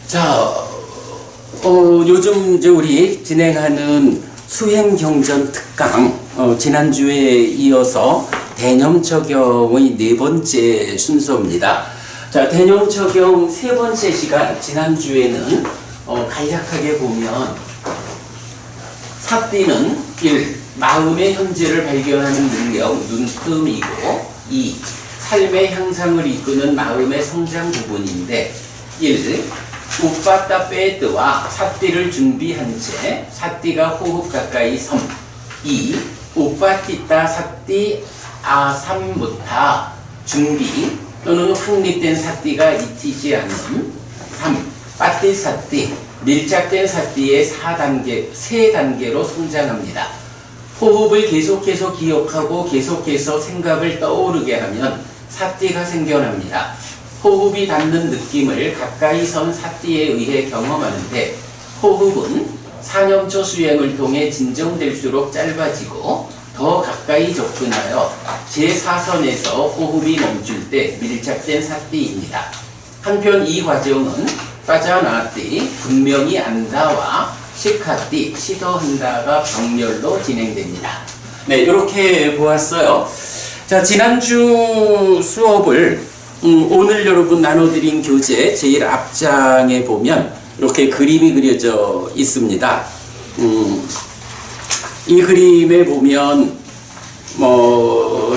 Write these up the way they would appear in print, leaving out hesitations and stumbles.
자, 요즘 이제 우리 진행하는 수행경전 특강, 지난주에 이어서 대념 적용의 네 번째 순서입니다. 자, 대념 적용 세 번째 시간, 지난주에는 간략하게 보면 삿띠는 1. 마음의 현재를 발견하는 능력, 눈뜸이고 2. 삶의 향상을 이끄는 마음의 성장 부분인데 1. 우빠따 빼뜨와 삿띠를 준비한 채 삿띠가 호흡 가까이 섬. 2. 우빠띠따 삿띠 아삼무타 준비 또는 확립된 삿띠가 잊히지 않음. 3. 빠띠 삿띠 밀착된 삿띠의 세 단계로 성장합니다. 호흡을 계속해서 기억하고 계속해서 생각을 떠오르게 하면 삿띠가 생겨납니다. 호흡이 닿는 느낌을 가까이 선 삿띠에 의해 경험하는데 호흡은 사념초 수행을 통해 진정될수록 짧아지고 더 가까이 접근하여 제4선에서 호흡이 멈출 때 밀착된 삿띠입니다. 한편 이 과정은 빠자나띠, 분명히 안다와 시카띠, 시도한다가 병렬로 진행됩니다. 네, 이렇게 보았어요. 자, 지난주 수업을 오늘 여러분 나눠드린 교재 제일 앞장에 보면 이렇게 그림이 그려져 있습니다. 이 그림에 보면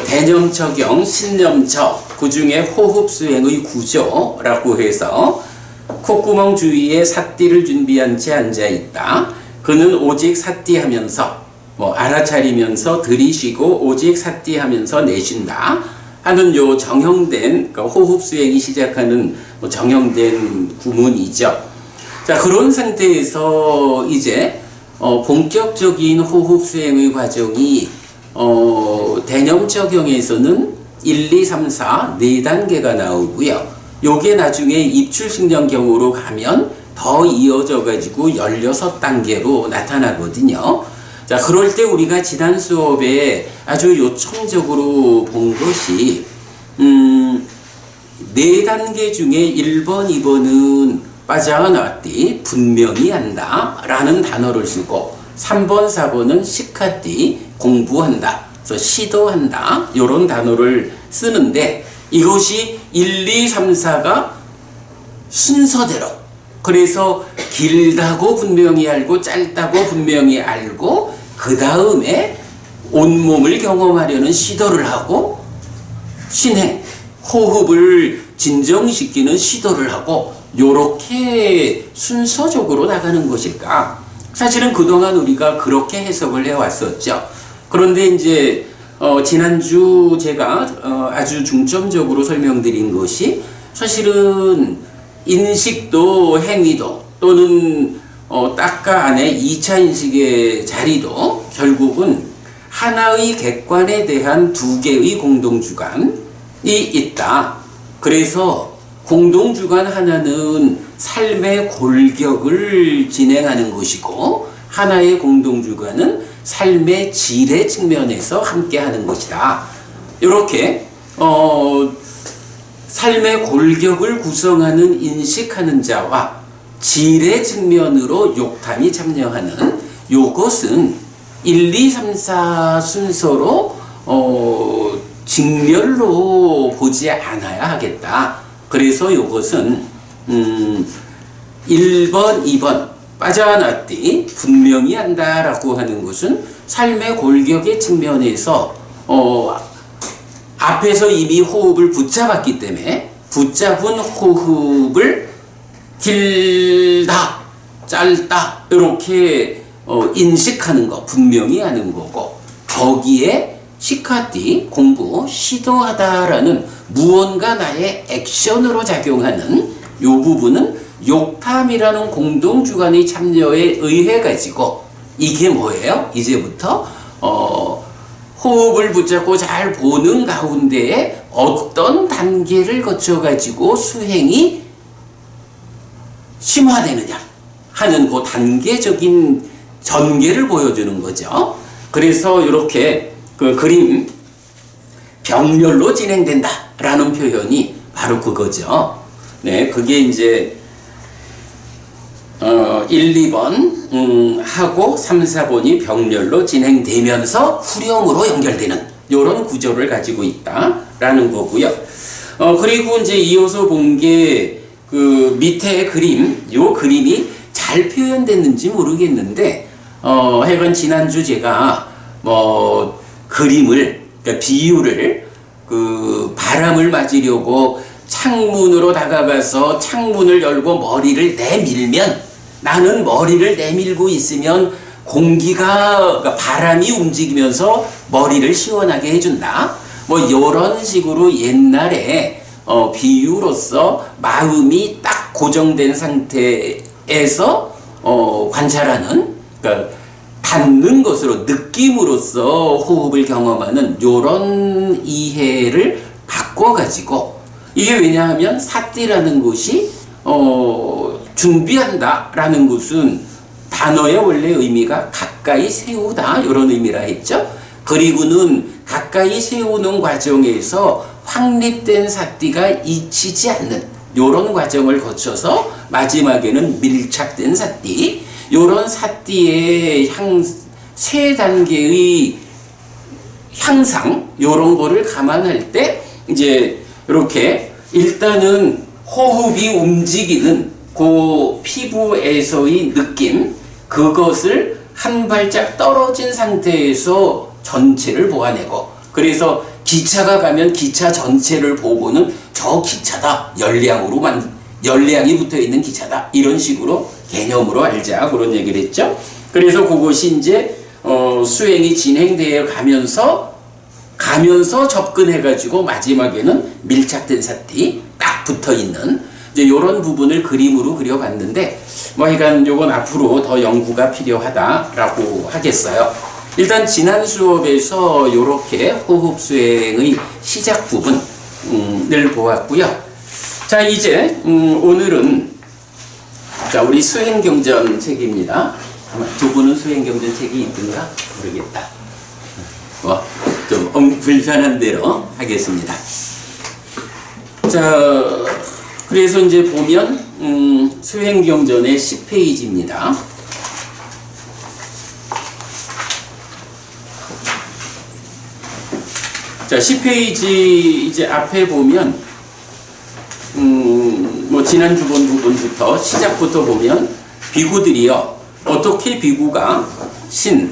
대념적용, 신념적, 그 중에 호흡 수행의 구조라고 해서 콧구멍 주위에 삿띠를 준비한 채 앉아있다. 그는 오직 삿띠 하면서 알아차리면서 들이쉬고 오직 삿띠 하면서 내쉰다 하는 요 정형된, 그러니까 호흡 수행이 시작하는 정형된 구문이죠. 자, 그런 상태에서 이제 본격적인 호흡 수행의 과정이 대념 적용에서는 1, 2, 3, 4, 4단계가 나오고요. 요게 나중에 입출식령경으로 가면 더 이어져 가지고 16단계로 나타나거든요. 자, 그럴 때 우리가 지난 수업에 아주 요청적으로 본 것이 4단계 중에 1번, 2번은 빠자나띠, 분명히 한다 라는 단어를 쓰고 3번, 4번은 시카띠, 공부한다, 그래서 시도한다 요런 단어를 쓰는데 이것이 1, 2, 3, 4가 순서대로, 그래서 길다고 분명히 알고 짧다고 분명히 알고 그 다음에 온몸을 경험하려는 시도를 하고 신행, 호흡을 진정시키는 시도를 하고 요렇게 순서적으로 나가는 것일까? 사실은 그동안 우리가 그렇게 해석을 해왔었죠. 그런데 이제 지난주 제가 아주 중점적으로 설명드린 것이 사실은 인식도 행위도 또는 딱가 안에 2차 인식의 자리도 결국은 하나의 객관에 대한 두 개의 공동주관이 있다. 그래서 공동주관 하나는 삶의 골격을 진행하는 것이고 하나의 공동주관은 삶의 질의 측면에서 함께 하는 것이다. 이렇게 삶의 골격을 구성하는 인식하는 자와 질의 측면으로 욕탐이 참여하는 요것은 1, 2, 3, 4 순서로 직렬로 보지 않아야 하겠다. 그래서 요것은 1번, 2번 빠자나띠 분명히 한다라고 하는 것은 삶의 골격의 측면에서 앞에서 이미 호흡을 붙잡았기 때문에 붙잡은 호흡을 길다, 짧다 이렇게 인식하는 거, 분명히 하는 거고 거기에 시카띠, 공부, 시도하다라는 무언가 나의 액션으로 작용하는 요 부분은 욕탐이라는 공동주관의 참여에 의해 가지고 이게 뭐예요? 이제부터 호흡을 붙잡고 잘 보는 가운데에 어떤 단계를 거쳐 가지고 수행이 심화되느냐 하는 그 단계적인 전개를 보여주는 거죠. 그래서 이렇게 그 그림 병렬로 진행된다 라는 표현이 바로 그거죠. 네, 그게 이제 1, 2번 하고 3, 4번이 병렬로 진행되면서 후령으로 연결되는 이런 구조를 가지고 있다라는 거고요. 그리고 이제 이어서 본 게 그 밑에 그림, 요 그림이 잘 표현됐는지 모르겠는데, 하여간 지난주 제가 뭐 그림을, 그러니까 비유를 그 바람을 맞으려고 창문으로 다가가서 창문을 열고 머리를 내밀면, 나는 머리를 내밀고 있으면 공기가, 그러니까 바람이 움직이면서 머리를 시원하게 해준다. 뭐 이런 식으로 옛날에 비유로서 마음이 딱 고정된 상태에서 관찰하는, 그러니까 닿는 것으로 느낌으로써 호흡을 경험하는 이런 이해를 바꿔가지고, 이게 왜냐하면 사띠라는 것이 준비한다라는 것은 단어의 원래 의미가 가까이 세우다 이런 의미라 했죠. 그리고는 가까이 세우는 과정에서 확립된 사띠가 잊히지 않는 이런 과정을 거쳐서 마지막에는 밀착된 사띠, 이런 사띠의 세 단계의 향상, 이런 거를 감안할 때 이제 이렇게 일단은 호흡이 움직이는 그 피부에서의 느낌, 그것을 한 발짝 떨어진 상태에서 전체를 보아내고, 그래서 기차가 가면 기차 전체를 보고는 저 기차다, 열량이 붙어 있는 기차다, 이런 식으로 개념으로 알자, 그런 얘기를 했죠. 그래서 그것이 이제 수행이 진행되어 가면서 접근해가지고 마지막에는 밀착된 사띠 딱 붙어 있는 이제 이런 부분을 그림으로 그려봤는데, 뭐 하여간 요건 앞으로 더 연구가 필요하다라고 하겠어요. 일단 지난 수업에서 이렇게 호흡 수행의 시작 부분을 보았고요. 자, 이제 오늘은 자, 우리 수행경전 책입니다. 두 분은 수행경전 책이 있든가 모르겠다. 좀 불편한 대로 하겠습니다. 자, 그래서 이제 보면 수행경전의 10페이지입니다. 자, 10페이지 이제 앞에 보면 뭐 지난주 본 부분부터 시작부터 보면 비구들이요, 어떻게 비구가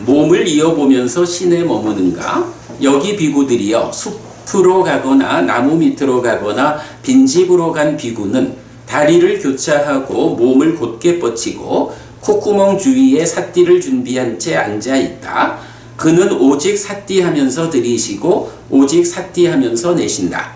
몸을 이어보면서 신에 머무는가, 여기 비구들이요, 숲으로 가거나 나무 밑으로 가거나 빈집으로 간 비구는 다리를 교차하고 몸을 곧게 뻗치고 콧구멍 주위에 사띠를 준비한 채 앉아있다. 그는 오직 사띠하면서 들이쉬고 오직 사띠하면서 내쉰다.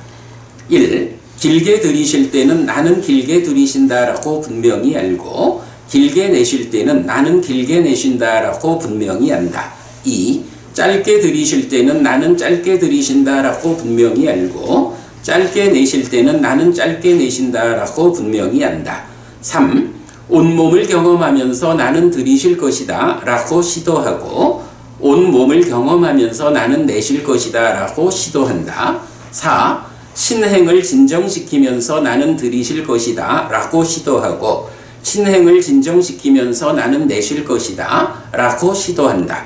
1. 길게 들이쉴 때는 나는 길게 들이쉰다라고 분명히 알고, 길게 내쉴 때는 나는 길게 내쉰다라고 분명히 안다. 2. 짧게 들이쉴 때는 나는 짧게 들이쉰다라고 분명히 알고, 짧게 내쉴 때는 나는 짧게 내쉰다라고 분명히 안다. 3. 온몸을 경험하면서 나는 들이쉴 것이다 라고 시도하고, 온몸을 경험하면서 나는 내쉴 것이다 라고 시도한다. 4. 신행을 진정시키면서 나는 들이쉴 것이다 라고 시도하고, 신행을 진정시키면서 나는 내쉴 것이다 라고 시도한다.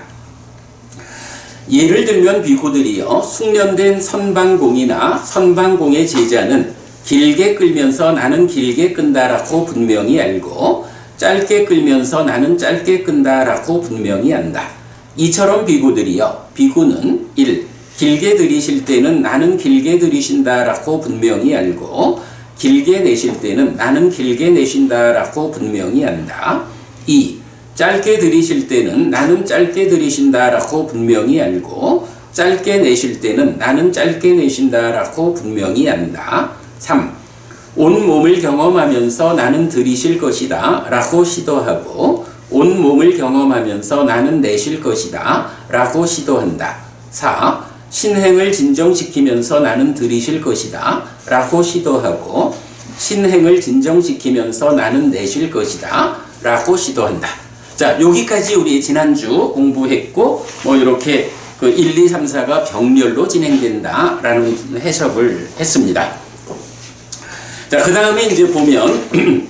예를 들면 비구들이요, 숙련된 선방공이나 선방공의 제자는 길게 끌면서 나는 길게 끈다라고 분명히 알고, 짧게 끌면서 나는 짧게 끈다라고 분명히 안다. 이처럼 비구들이요, 비구는 1. 길게 들이쉴 때는 나는 길게 들이쉰다라고 분명히 알고, 길게 내쉴 때는 나는 길게 내쉰다라고 분명히 안다. 2. 짧게 들이쉴 때는 나는 짧게 들이쉰다라고 분명히 알고, 짧게 내쉴 때는 나는 짧게 내쉰다라고 분명히 안다. 3. 온몸을 경험하면서 나는 들이쉴 것이다 라고 시도하고, 온몸을 경험하면서 나는 내쉴 것이다 라고 시도한다. 4. 신행을 진정시키면서 나는 들이쉴 것이다 라고 시도하고, 신행을 진정시키면서 나는 내쉴 것이다 라고 시도한다. 자, 여기까지 우리 지난주 공부했고, 뭐 이렇게 그 1, 2, 3, 4가 병렬로 진행된다 라는 해석을 했습니다. 자, 그 다음에 이제 보면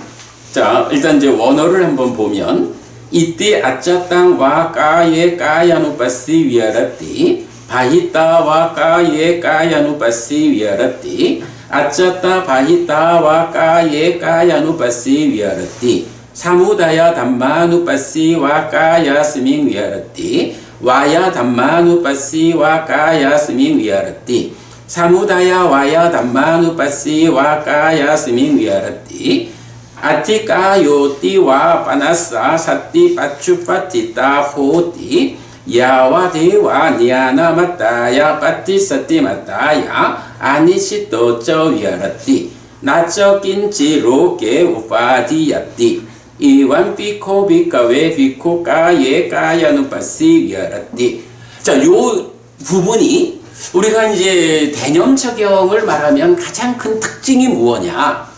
자, 자, 일단 이제 원어를 한번 보면 이때 아짜땅와 까예 까야누빠시 위아라띠 바히따와 까예 까야누빠시 위아라띠 아짜따 바히따와 까예 까야누빠시 위아라띠 사무다야 담마누빠시 와 까야 스밍 위아라띠 와야 담마누빠시 와 까야 스밍 위아라띠 사무다야 와야 담마누빠시 와 까야 스밍 위아라띠 아티까요띠와 파나사 사띠 빠추파티따 호띠 야와 대와 니아나 마따야 빠티 사띠 마따야 아니시또 저 위아라띠 나저 낀지 로게 우파디야띠 이완 비코 비카웨 비코 까예 까야누 빠시 위아라띠. 자, 요 부분이 우리가 이제 대념적용을 말하면 가장 큰 특징이 무엇이냐?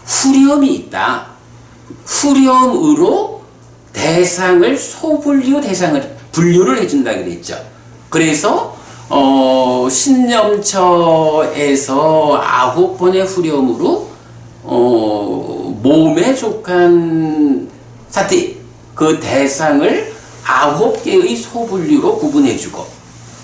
후렴이 있다. 후렴으로 대상을 소분류 대상을 분류를 해준다 그랬죠. 그래서 신념처에서 9번의 후렴으로 몸에 속한 사띠 그 대상을 9개의 소분류로 구분해주고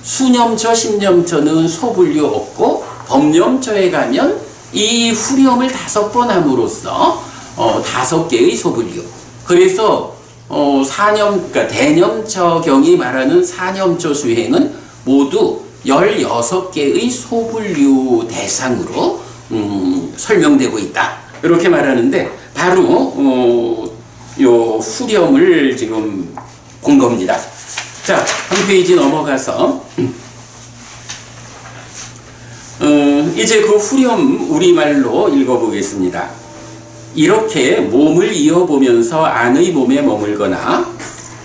수념처, 신념처는 소분류 없고 법념처에 가면 이 후렴을 5번 함으로써 5개의 소분류. 그래서 그러니까 대념처경이 말하는 사념처 수행은 모두 16개의 소분류 대상으로 설명되고 있다. 이렇게 말하는데 바로 요 후렴을 지금 본 겁니다. 자, 한 페이지 넘어가서 이제 그 후렴 우리말로 읽어보겠습니다. 이렇게 몸을 이어보면서 안의 몸에 머물거나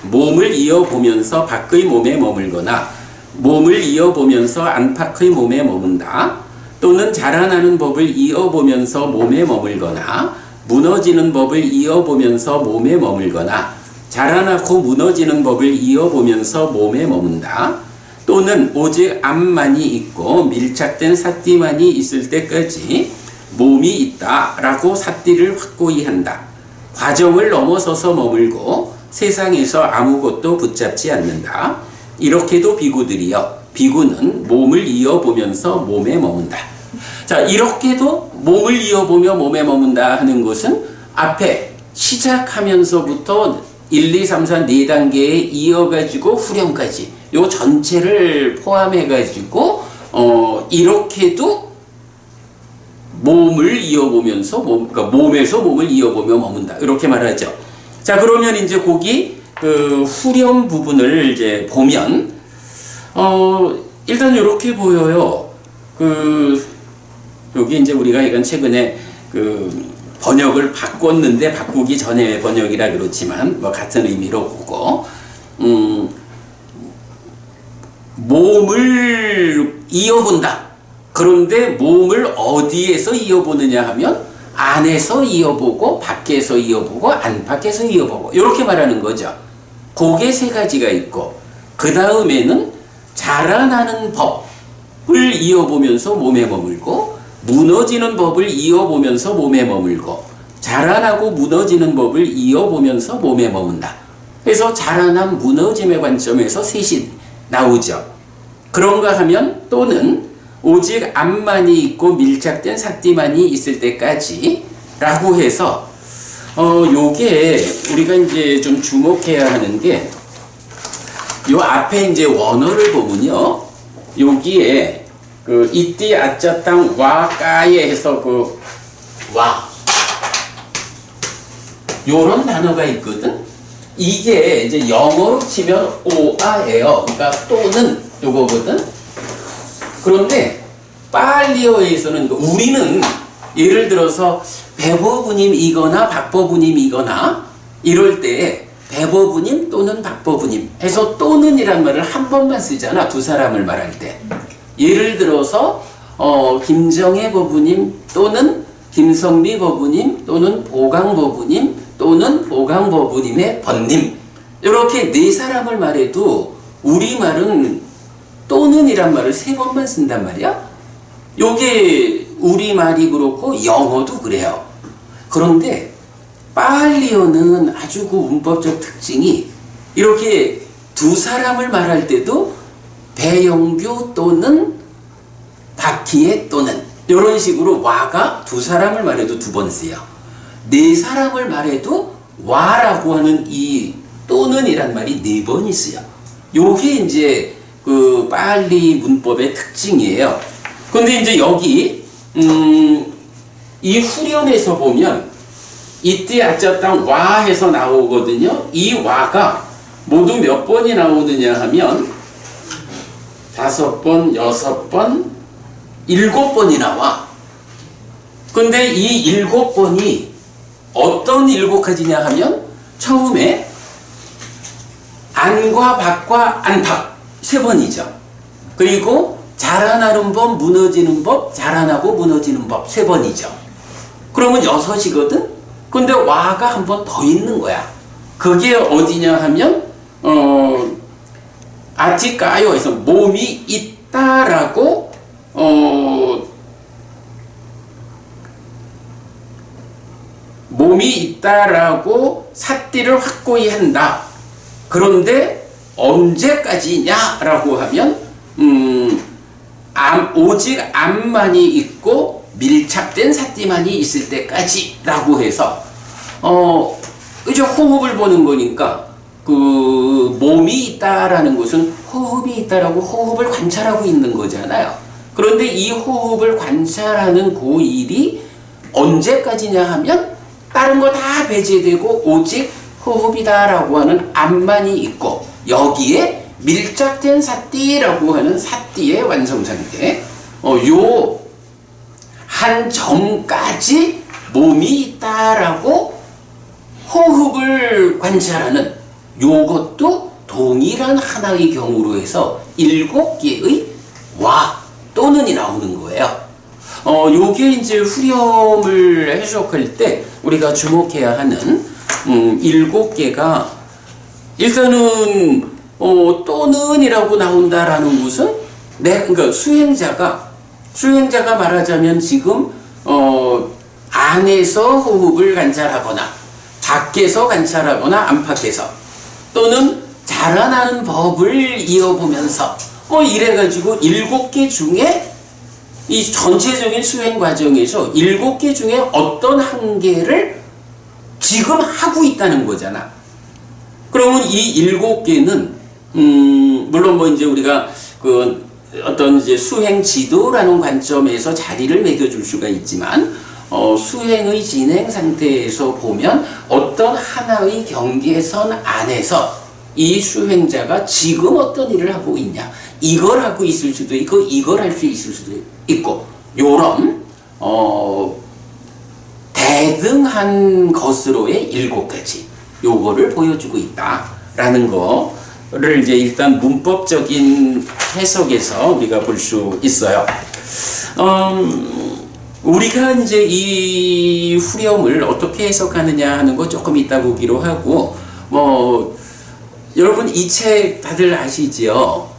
몸을 이어보면서 밖의 몸에 머물거나 몸을 이어보면서 안팎의 몸에 머문다. 또는 자라나는 법을 이어보면서 몸에 머물거나 무너지는 법을 이어보면서 몸에 머물거나 자라나고 무너지는 법을 이어보면서 몸에 머문다. 또는 오직 암만이 있고 밀착된 사띠만이 있을 때까지 몸이 있다라고 사띠를 확고히 한다. 과정을 넘어서서 머물고 세상에서 아무것도 붙잡지 않는다. 이렇게도 비구들이여 비구는 몸을 이어보면서 몸에 머문다. 자, 이렇게도 몸을 이어보며 몸에 머문다 하는 것은 앞에 시작하면서부터 1, 2, 3, 4, 4단계에 이어가지고 후렴까지 요 전체를 포함해가지고 이렇게도 몸을 이어보면서 그러니까 몸에서 몸을 이어보며 머문다 이렇게 말하죠. 자, 그러면 이제 거기 그 후렴 부분을 이제 보면 일단 이렇게 보여요. 여기 이제 우리가 이건 최근에 번역을 바꿨는데 바꾸기 전에 번역이라 그렇지만 뭐 같은 의미로 보고 몸을 이어본다. 그런데 몸을 어디에서 이어보느냐 하면 안에서 이어보고 밖에서 이어보고 안팎에서 이어보고 이렇게 말하는 거죠. 그게 세 가지가 있고 그 다음에는 자라나는 법을 이어보면서 몸에 머물고 무너지는 법을 이어보면서 몸에 머물고 자라나고 무너지는 법을 이어보면서 몸에 머문다. 그래서 자라남 무너짐의 관점에서 셋이 나오죠. 그런가 하면 또는 오직 암만이 있고 밀착된 사띠만이 있을 때까지 라고 해서 요게 우리가 이제 좀 주목해야 하는 게 요 앞에 이제 원어를 보면요. 여기에 이띠 아짜땅 와 까예 해서 와 요런 단어가 있거든. 이게 이제 영어로 치면 오아예요. 그러니까 또는 요거거든. 그런데 빨리어에서는 우리는 예를 들어서 배법우님이거나 박법우님이거나 이럴 때 배법우님 또는 박법우님 해서 또는이란 말을 한 번만 쓰잖아. 두 사람을 말할 때. 예를 들어서 김정혜 법우님 또는 김성미 법우님 또는 보강 또는 보강 법우님의 번님 이렇게 네 사람을 말해도 우리말은 또는이란 말을 세 번만 쓴단 말이야. 요게 우리말이 그렇고 영어도 그래요. 그런데 빠알리어는 아주 그 문법적 특징이 이렇게 두 사람을 말할 때도 배영규 또는 박희애 또는 이런 식으로 와가 두 사람을 말해도 두 번 쓰여. 네 사람을 말해도 와라고 하는 이 또는 이란 말이 네 번이 쓰여. 요게 이제 그 빨리 문법의 특징이에요. 근데 이제 여기 이 후련에서 보면 이때 아짜땅 와 해서 나오거든요. 이 와가 모두 몇 번이 나오느냐 하면 5번, 6번, 7번이 나와. 근데 이 7번이 어떤 7가지냐 하면 처음에 안과 밖과 안팎 3번이죠. 그리고 자라나는 법, 무너지는 법, 자라나고 무너지는 법 3번이죠. 그러면 6이거든? 근데 와가 한 번 더 있는 거야. 그게 어디냐 하면 아티까요에서 몸이 있다라고 몸이 있다라고 삿띠를 확고히 한다. 그런데 언제까지냐라고 하면 오직 암만이 있고 밀착된 삿띠만이 있을 때까지라고 해서 그저 호흡을 보는 거니까 그 몸이 있다라는 것은 호흡이 있다라고 호흡을 관찰하고 있는 거잖아요. 그런데 이 호흡을 관찰하는 그 일이 언제까지냐 하면 다른 거 다 배제되고 오직 호흡이다라고 하는 암만이 있고 여기에 밀착된 삿띠라고 하는 삿띠의 완성 상태 요 한 점까지 몸이 있다라고 호흡을 관찰하는 요것도 동일한 하나의 경우로 해서 7개의 와 또는이 나오는 거예요. 요게 이제 후렴을 해석할 때 우리가 주목해야 하는 7개가 일단은 또는이라고 나온다라는 것은 그러니까 수행자가 말하자면 지금 안에서 호흡을 관찰하거나 밖에서 관찰하거나 안팎에서 또는 자라나는 법을 이어보면서 이래가지고 7개 중에 이 전체적인 수행 과정에서 7개 중에 어떤 한 개를 지금 하고 있다는 거잖아. 그러면 이 7개는 물론 뭐 이제 우리가 그 어떤 이제 수행 지도라는 관점에서 자리를 매겨줄 수가 있지만 수행의 진행 상태에서 보면 어떤 하나의 경계선 안에서 이 수행자가 지금 어떤 일을 하고 있냐 이걸 하고 있을 수도 있고 이걸 할 수 있을 수도 있고 요런 대등한 것으로의 7가지 요거를 보여주고 있다라는 거를 이제 일단 문법적인 해석에서 우리가 볼 수 있어요. 우리가 이제 이 후렴을 어떻게 해석하느냐 하는 거 조금 이따 보기로 하고 여러분 이 책 다들 아시지요?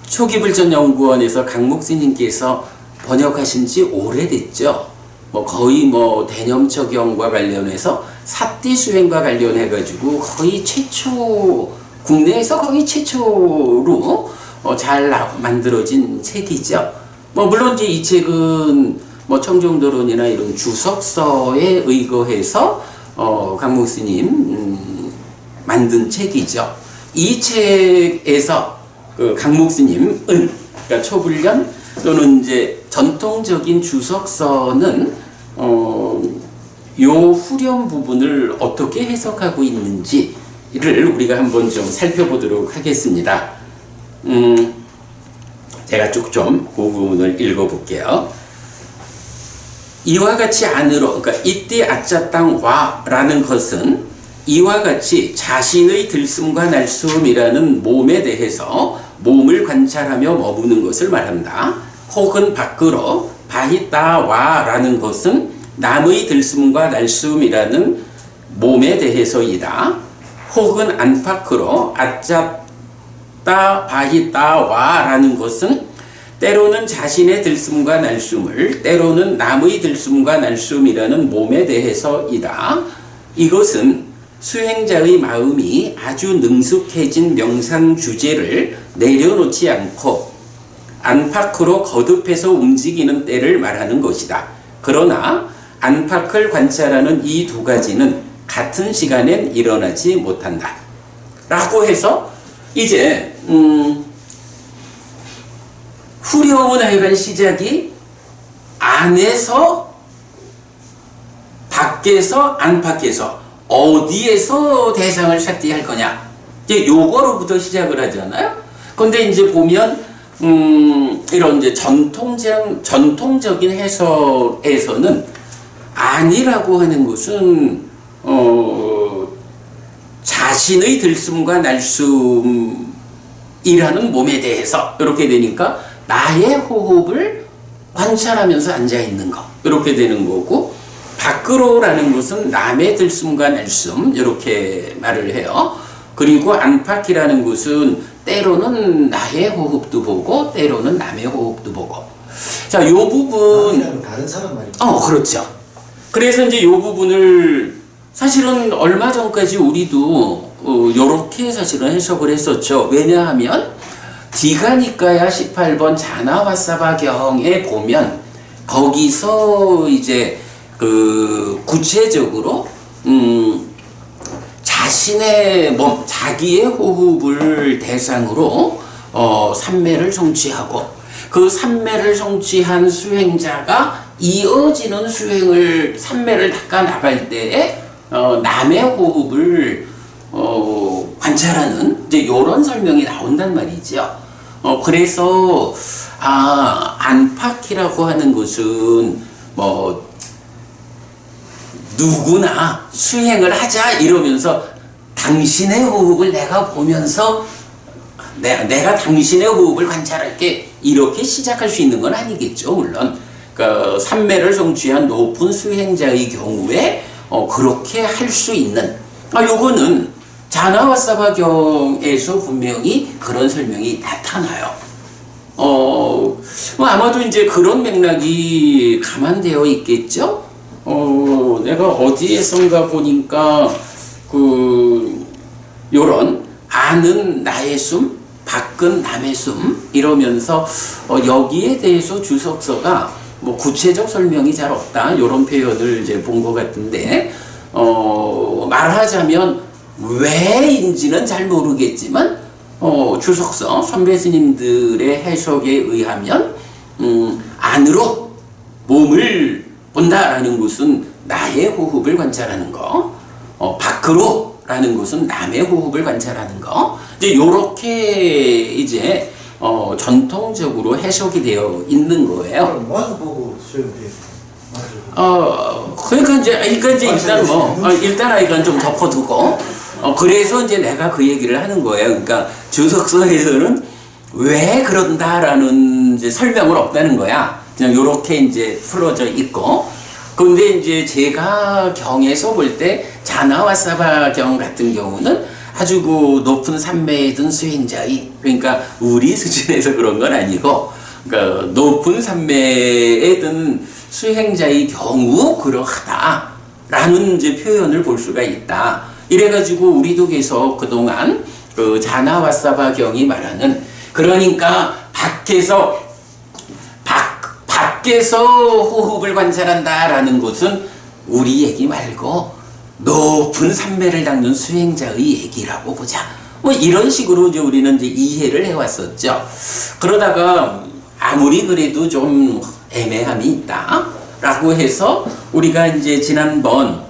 초기불전연구원에서 강목 스님께서 번역하신 지 오래됐죠. 거의 대념처경과 관련해서 삿띠 수행과 관련해 가지고 거의 최초 국내에서 거의 최초로 잘 만들어진 책이죠. 물론 이제 이 책은 청정도론이나 이런 주석서에 의거해서 강목 스님 만든 책이죠. 이 책에서 강목 스님은 그러니까 초불련 또는 이제 전통적인 주석서는 요 후렴 부분을 어떻게 해석하고 있는지를 우리가 한번 좀 살펴보도록 하겠습니다. 제가 쭉 좀 그 부분을 읽어볼게요. 이와 같이 안으로, 그러니까 이때 아짜땅 와라는 것은 이와 같이 자신의 들숨과 날숨이라는 몸에 대해서 몸을 관찰하며 머무는 것을 말한다. 혹은 밖으로 바히따 와라는 것은 남의 들숨과 날숨이라는 몸에 대해서이다. 혹은 안팎으로 아짜따 바히따 와라는 것은 때로는 자신의 들숨과 날숨을, 때로는 남의 들숨과 날숨이라는 몸에 대해서이다. 이것은 수행자의 마음이 아주 능숙해진 명상 주제를 내려놓지 않고 안팎으로 거듭해서 움직이는 때를 말하는 것이다. 그러나 안팎을 관찰하는 이 두 가지는 같은 시간엔 일어나지 못한다. 라고 해서 이제 후려운 하여간 시작이 안에서 밖에서 안팎에서 어디에서 대상을 찾게 할 거냐, 이제 요거로부터 시작을 하잖아요. 근데 이제 보면 이런 이제 전통적인 해석에서는 안이라고 하는 것은 자신의 들숨과 날숨이라는 몸에 대해서 이렇게 되니까 나의 호흡을 관찰하면서 앉아 있는 거 이렇게 되는 거고, 밖으로라는 것은 남의 들숨과 날숨 이렇게 말을 해요. 그리고 안팎이라는 것은 때로는 나의 호흡도 보고 때로는 남의 호흡도 보고. 자, 요 부분 다른 사람 말이죠. 그렇죠. 그래서 이제 요 부분을 사실은 얼마 전까지 우리도 요렇게 사실은 해석을 했었죠. 왜냐하면 디가니까야 18번 자나와사바경에 보면 거기서 이제 구체적으로 자신의 몸, 자기의 호흡을 대상으로 삼매를 성취하고 그 삼매를 성취한 수행자가 이어지는 수행을 삼매를 닦아 나갈 때에 남의 호흡을 관찰하는 이제 이런 설명이 나온단 말이죠. 그래서 안팎이라고 하는 것은 뭐 누구나 수행을 하자 이러면서 당신의 호흡을 내가 보면서 내가 당신의 호흡을 관찰할게 이렇게 시작할 수 있는 건 아니겠죠. 물론 그 삼매를 성취한 높은 수행자의 경우에 그렇게 할 수 있는 요거는 자나와사바경에서 분명히 그런 설명이 나타나요. 아마도 이제 그런 맥락이 감안되어 있겠죠. 내가 어디에선가 보니까 요런 안은 나의 숨, 밖은 남의 숨 이러면서 여기에 대해서 주석서가 뭐 구체적 설명이 잘 없다 요런 표현을 이제 본 것 같은데 말하자면 왜인지는 잘 모르겠지만 주석서 선배 스님들의 해석에 의하면 안으로 몸을 본다라는 것은 나의 호흡을 관찰하는 거, 밖으로라는 것은 남의 호흡을 관찰하는 거, 이제 요렇게 이제 전통적으로 해석이 되어 있는 거예요. 뭐하고 보고 수행돼요? 그러니까 이제 일단 아이가 좀 덮어두고 그래서 이제 내가 그 얘기를 하는 거예요. 그러니까 주석서에서는 왜 그런다라는 이제 설명은 없다는 거야. 그냥 요렇게 이제 풀어져 있고. 근데 이제 제가 경에서 볼 때 자나와사바 경 같은 경우는 아주 높은 삼매에 든 수행자의, 그러니까 우리 수준에서 그런 건 아니고, 그러니까 높은 삼매에 든 수행자의 경우 그러하다라는 이제 표현을 볼 수가 있다. 이래가지고 우리도 계속 그동안 그 자나와사바 경이 말하는, 그러니까 밖에서 호흡을 관찰한다라는 것은 우리 얘기 말고 높은 삼매를 닦는 수행자의 얘기라고 보자. 뭐 이런 식으로 이제 우리는 이제 이해를 해왔었죠. 그러다가 아무리 그래도 좀 애매함이 있다라고 해서 우리가 이제 지난번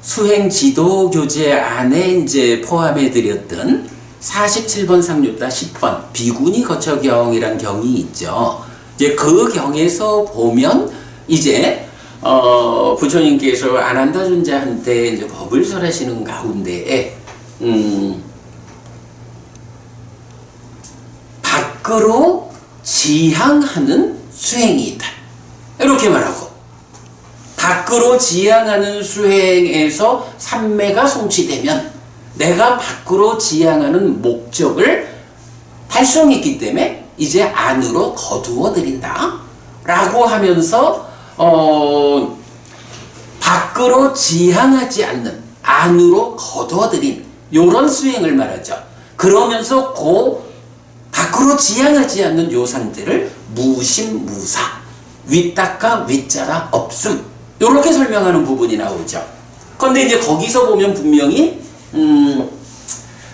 수행 지도 교재 안에 이제 포함해 드렸던 47번 상류따 10번 비구니 거처경이란 경이 있죠. 이제 그 경에서 보면 이제 부처님께서 아난다 존자한테 이제 법을 설하시는 가운데에 밖으로 지향하는 수행이 있다. 이렇게 말하고 밖으로 지향하는 수행에서 삼매가 성취되면 내가 밖으로 지향하는 목적을 달성했기 때문에 이제 안으로 거두어 들인다 라고 하면서 밖으로 지향하지 않는, 안으로 거두어 들인 요런 수행을 말하죠. 그러면서 밖으로 지향하지 않는 요 상태를 무심무사, 위닦아 위자라 없음, 요렇게 설명하는 부분이 나오죠. 그런데 이제 거기서 보면 분명히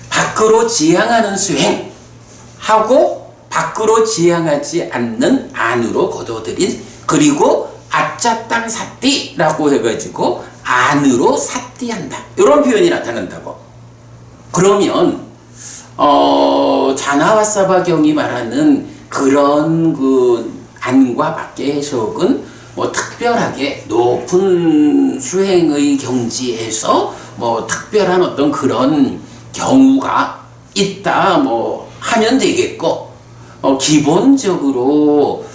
밖으로 지향하는 수행하고 밖으로 지향하지 않는 안으로 거둬들인, 그리고 아짜땅 삿띠라고 해가지고 안으로 삿띠한다, 이런 표현이 나타난다고. 그러면 자나와사바경이 말하는 그런 그 안과 밖의 해석은 뭐 특별하게 높은 수행의 경지에서 뭐 특별한 어떤 그런 경우가 있다 뭐 하면 되겠고, 기본적으로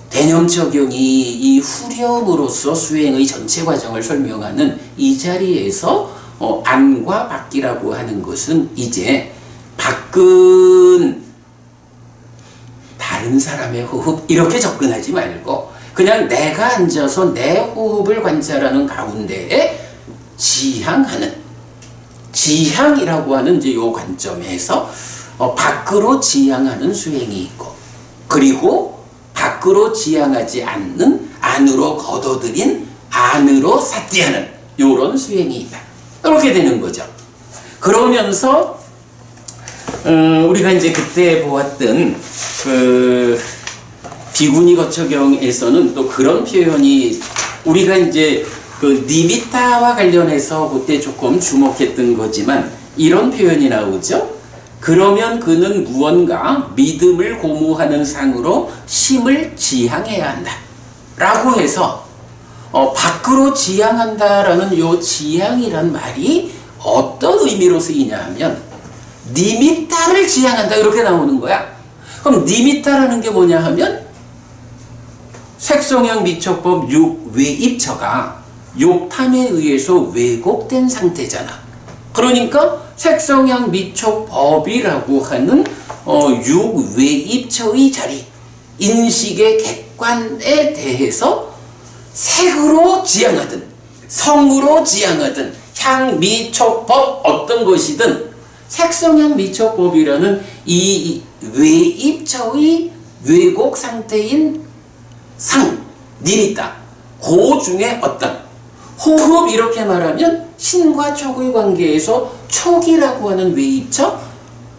대념적용이 이 후렴으로서 수행의 전체 과정을 설명하는 이 자리에서 안과 밖이라고 하는 것은 이제 밖은 다른 사람의 호흡 이렇게 접근하지 말고 그냥 내가 앉아서 내 호흡을 관찰하는 가운데에 지향하는, 지향이라고 하는 이제 요 관점에서 밖으로 지향하는 수행이 있고, 그리고 밖으로 지향하지 않는 안으로 거둬들인 안으로 삿띠하는 요런 수행이 있다, 이렇게 되는 거죠. 그러면서 우리가 이제 그때 보았던 그 비구니 거처경에서는 또 그런 표현이, 우리가 이제 그 니미타와 관련해서 그때 조금 주목했던 거지만 이런 표현이 나오죠. 그러면 그는 무언가 믿음을 고무하는 상으로 심을 지향해야 한다 라고 해서 밖으로 지향한다라는 요 지향이란 말이 어떤 의미로 쓰이냐 하면 니미타를 지향한다 이렇게 나오는 거야. 그럼 니미타라는 게 뭐냐 하면 색성형 미촉법 6 외입처가 욕탐에 의해서 왜곡된 상태잖아. 그러니까 색성향 미촉법이라고 하는 6 외입처의 자리, 인식의 객관에 대해서 색으로 지향하든 성으로 지향하든 향미촉법 어떤 것이든 색성향 미촉법이라는 이 외입처의 왜곡 상태인 상, 니미타, 그 중에 어떤 호흡 이렇게 말하면 신과 촉의 관계에서 촉이라고 하는 외입처,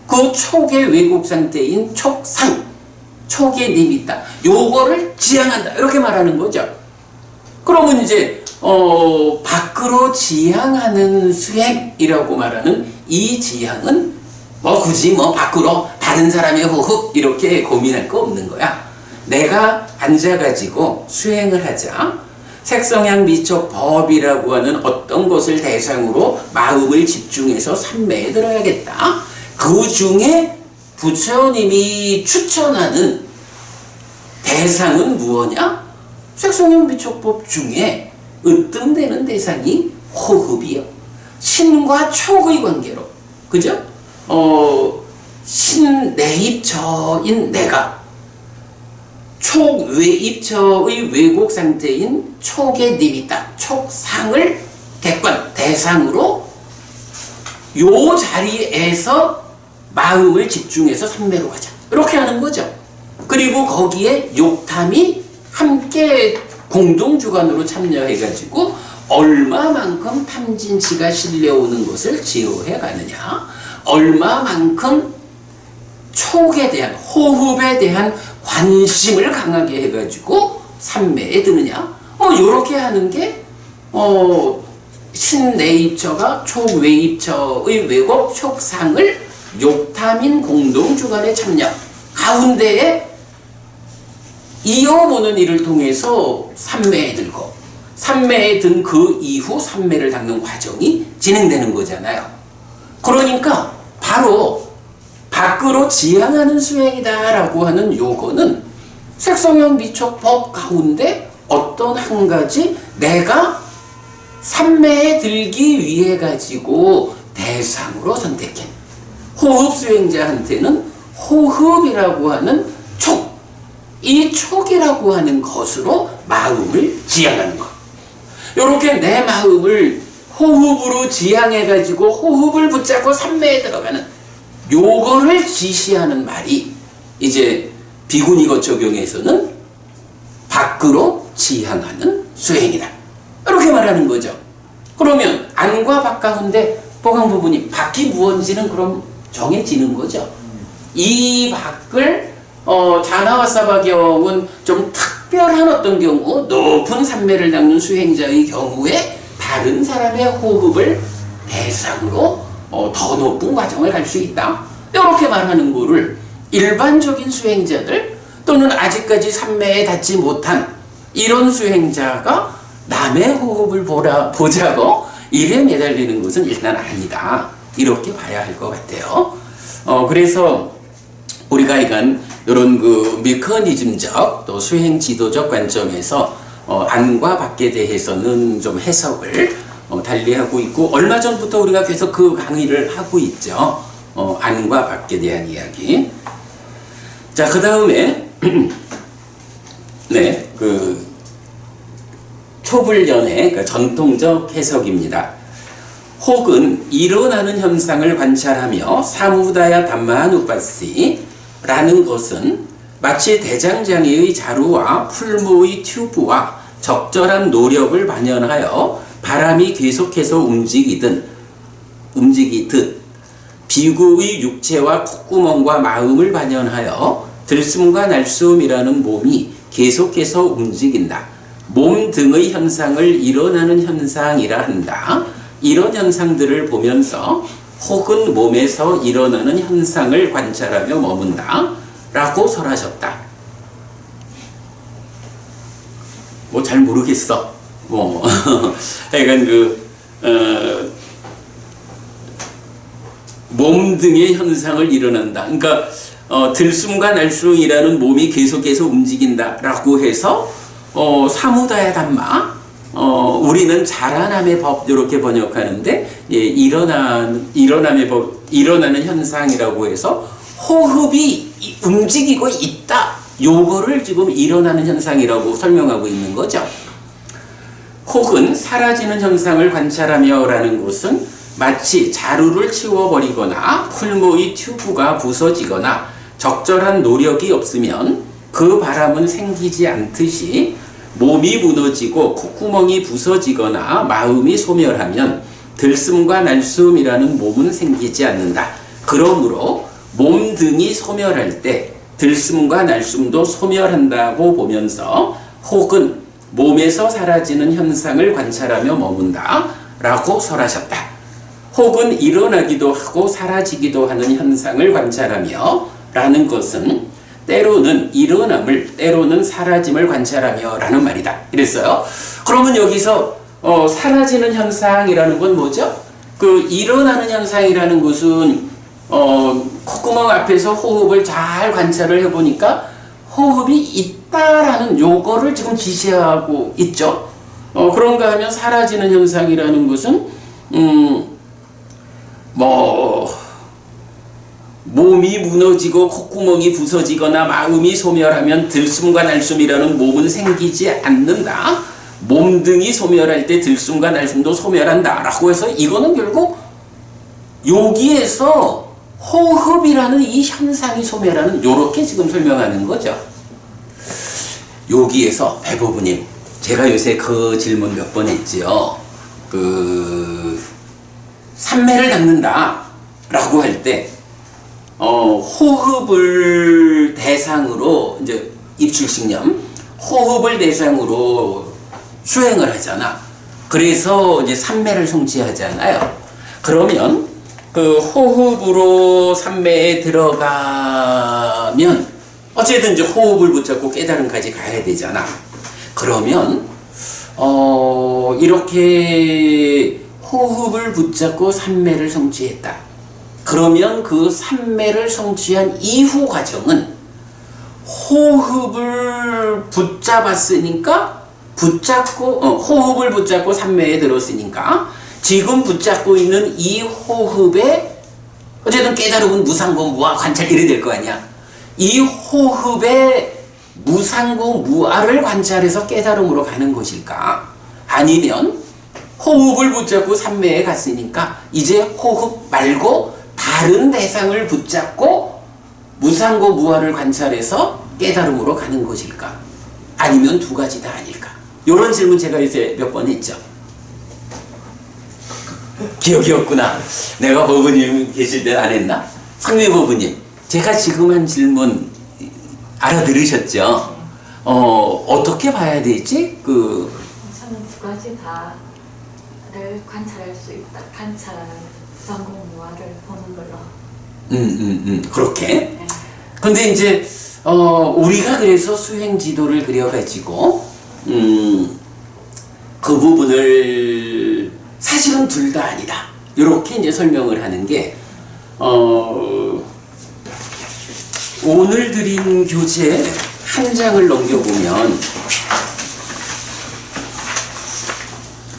그 촉의 왜곡 상태인 촉상, 촉의 니미타, 요거를 지향한다 이렇게 말하는 거죠. 그러면 이제 밖으로 지향하는 수행이라고 말하는 이 지향은 굳이 밖으로 다른 사람의 호흡 이렇게 고민할 거 없는 거야. 내가 앉아가지고 수행을 하자. 색성향 미촉법이라고 하는 어떤 것을 대상으로 마음을 집중해서 삼매에 들어야겠다. 그 중에 부처님이 추천하는 대상은 무엇이냐? 색성향 미촉법 중에 으뜸되는 대상이 호흡이요. 신과 촉의 관계로, 그죠? 신내입처인 내가 촉 외입처의 왜곡 상태인 촉의 니미타, 촉상을 객관, 대상으로 요 자리에서 마음을 집중해서 삼매로 가자. 이렇게 하는 거죠. 그리고 거기에 욕탐이 함께 공동주관으로 참여해가지고 얼마만큼 탐진치가 실려오는 것을 지호해 가느냐, 얼마만큼 촉에 대한, 호흡에 대한 관심을 강하게 해가지고 삼매에 드느냐, 요렇게 하는 게 신내입처가 촉외입처의 왜곡 촉상을 욕탐인 공동주관에 참여 가운데에 이어보는 일을 통해서 삼매에 들고, 삼매에 든 그 이후 삼매를 닦는 과정이 진행되는 거잖아요. 그러니까 바로 밖으로 지향하는 수행이다라고 하는 요거는 색성형 미촉법 가운데 어떤 한 가지 내가 삼매에 들기 위해 가지고 대상으로 선택한 호흡 수행자한테는 호흡이라고 하는 촉, 이 촉이라고 하는 것으로 마음을 지향하는 것. 이렇게 내 마음을 호흡으로 지향해가지고 호흡을 붙잡고 삼매에 들어가는 요거를 지시하는 말이 이제 비구니거 적용에서는 밖으로 지향하는 수행이다. 이렇게 말하는 거죠. 그러면 안과 밖 가운데 보강 부분이 밖이 무언지는 그럼 정해지는 거죠. 이 밖을 자나와사바경은 좀 특별한 어떤 경우 높은 산매를 닦는 수행자의 경우에 다른 사람의 호흡을 대상으로 더 높은 과정을 갈 수 있다. 이렇게 말하는 거를 일반적인 수행자들 또는 아직까지 산매에 닿지 못한 이런 수행자가 남의 호흡을 보자고 일에 매달리는 것은 일단 아니다. 이렇게 봐야 할 것 같아요. 그래서 우리가 이건 이런 그 메커니즘적 또 수행 지도적 관점에서 안과 밖에 대해서는 좀 해석을 달리하고 있고 얼마 전부터 우리가 계속 그 강의를 하고 있죠. 안과 밖에 대한 이야기. 자, 그 다음에 네, 그 초불연의 그러니까 전통적 해석입니다. 혹은 일어나는 현상을 관찰하며 사무다야 담마누파시라는 것은 마치 대장장이의 자루와 풀무의 튜브와 적절한 노력을 반영하여 바람이 계속해서 움직이듯 비구의 육체와 콧구멍과 마음을 반영하여 들숨과 날숨이라는 몸이 계속해서 움직인다. 몸 등의 현상을 일어나는 현상이라 한다. 이런 현상들을 보면서 혹은 몸에서 일어나는 현상을 관찰하며 머문다. 라고 설하셨다. 뭐 잘 모르겠어. 하여간 몸 등의 현상을 일어난다. 그러니까 들숨과 날숨이라는 몸이 계속해서 움직인다라고 해서 사무다야 담마, 우리는 자라남의 법 이렇게 번역하는데 일어남의 법, 일어나는 현상이라고 해서 호흡이 움직이고 있다. 요거를 지금 일어나는 현상이라고 설명하고 있는 거죠. 혹은 사라지는 현상을 관찰하며 라는 것은 마치 자루를 치워버리거나 풀무의 튜브가 부서지거나 적절한 노력이 없으면 그 바람은 생기지 않듯이 몸이 무너지고 콧구멍이 부서지거나 마음이 소멸하면 들숨과 날숨이라는 몸은 생기지 않는다. 그러므로 몸 등이 소멸할 때 들숨과 날숨도 소멸한다고 보면서 혹은 몸에서 사라지는 현상을 관찰하며 머문다 라고 설하셨다. 혹은 일어나기도 하고 사라지기도 하는 현상을 관찰하며 라는 것은 때로는 일어남을 때로는 사라짐을 관찰하며 라는 말이다. 이랬어요. 그러면 여기서 사라지는 현상이라는 건 뭐죠? 그 일어나는 현상이라는 것은 콧구멍 앞에서 호흡을 잘 관찰을 해보니까 호흡이 있다라는 요거를 지금 지시하고 있죠. 그런가 하면 사라지는 현상이라는 것은 몸이 무너지고 콧구멍이 부서지거나 마음이 소멸하면 들숨과 날숨이라는 몸은 생기지 않는다. 몸 등이 소멸할 때 들숨과 날숨도 소멸한다. 라고 해서 이거는 결국 여기에서 호흡이라는 이 현상이 소멸하는 요렇게 지금 설명하는 거죠. 여기에서 배보부님, 제가 요새 그 질문 몇 번 했지요. 삼매를 닦는다 라고 할 때 호흡을 대상으로 이제 입출식념 호흡을 대상으로 수행을 하잖아. 그래서 이제 삼매를 성취하잖아요. 그러면 그 호흡으로 삼매에 들어가면 어쨌든 이제 호흡을 붙잡고 깨달음까지 가야 되잖아. 그러면 이렇게 호흡을 붙잡고 삼매를 성취했다. 그러면 그 삼매를 성취한 이후 과정은 호흡을 붙잡았으니까 호흡을 붙잡고 삼매에 들었으니까 지금 붙잡고 있는 이 호흡에 어쨌든 깨달음은 무상고 무아 관찰 이래 될 거 아니야. 이 호흡의 무상고 무아를 관찰해서 깨달음으로 가는 것일까? 아니면 호흡을 붙잡고 삼매에 갔으니까 이제 호흡 말고 다른 대상을 붙잡고 무상고 무아를 관찰해서 깨달음으로 가는 것일까? 아니면 두 가지 다 아닐까? 이런 질문 제가 이제 몇 번 했죠. 기억이 없구나. 내가 법부님 계실 때 안 했나? 상매 법부님, 제가 지금 한 질문 알아들으셨죠? 어떻게 봐야 되지? 저는 두 가지 다를 관찰할 수 있다. 관찰하는 무상공무화를 보는 걸로. 그렇게. 네. 근데 이제 우리가 그래서 수행 지도를 그려가지고 그 부분을 사실은 둘 다 아니다. 이렇게 이제 설명을 하는 게 오늘 드린 교재 한 장을 넘겨보면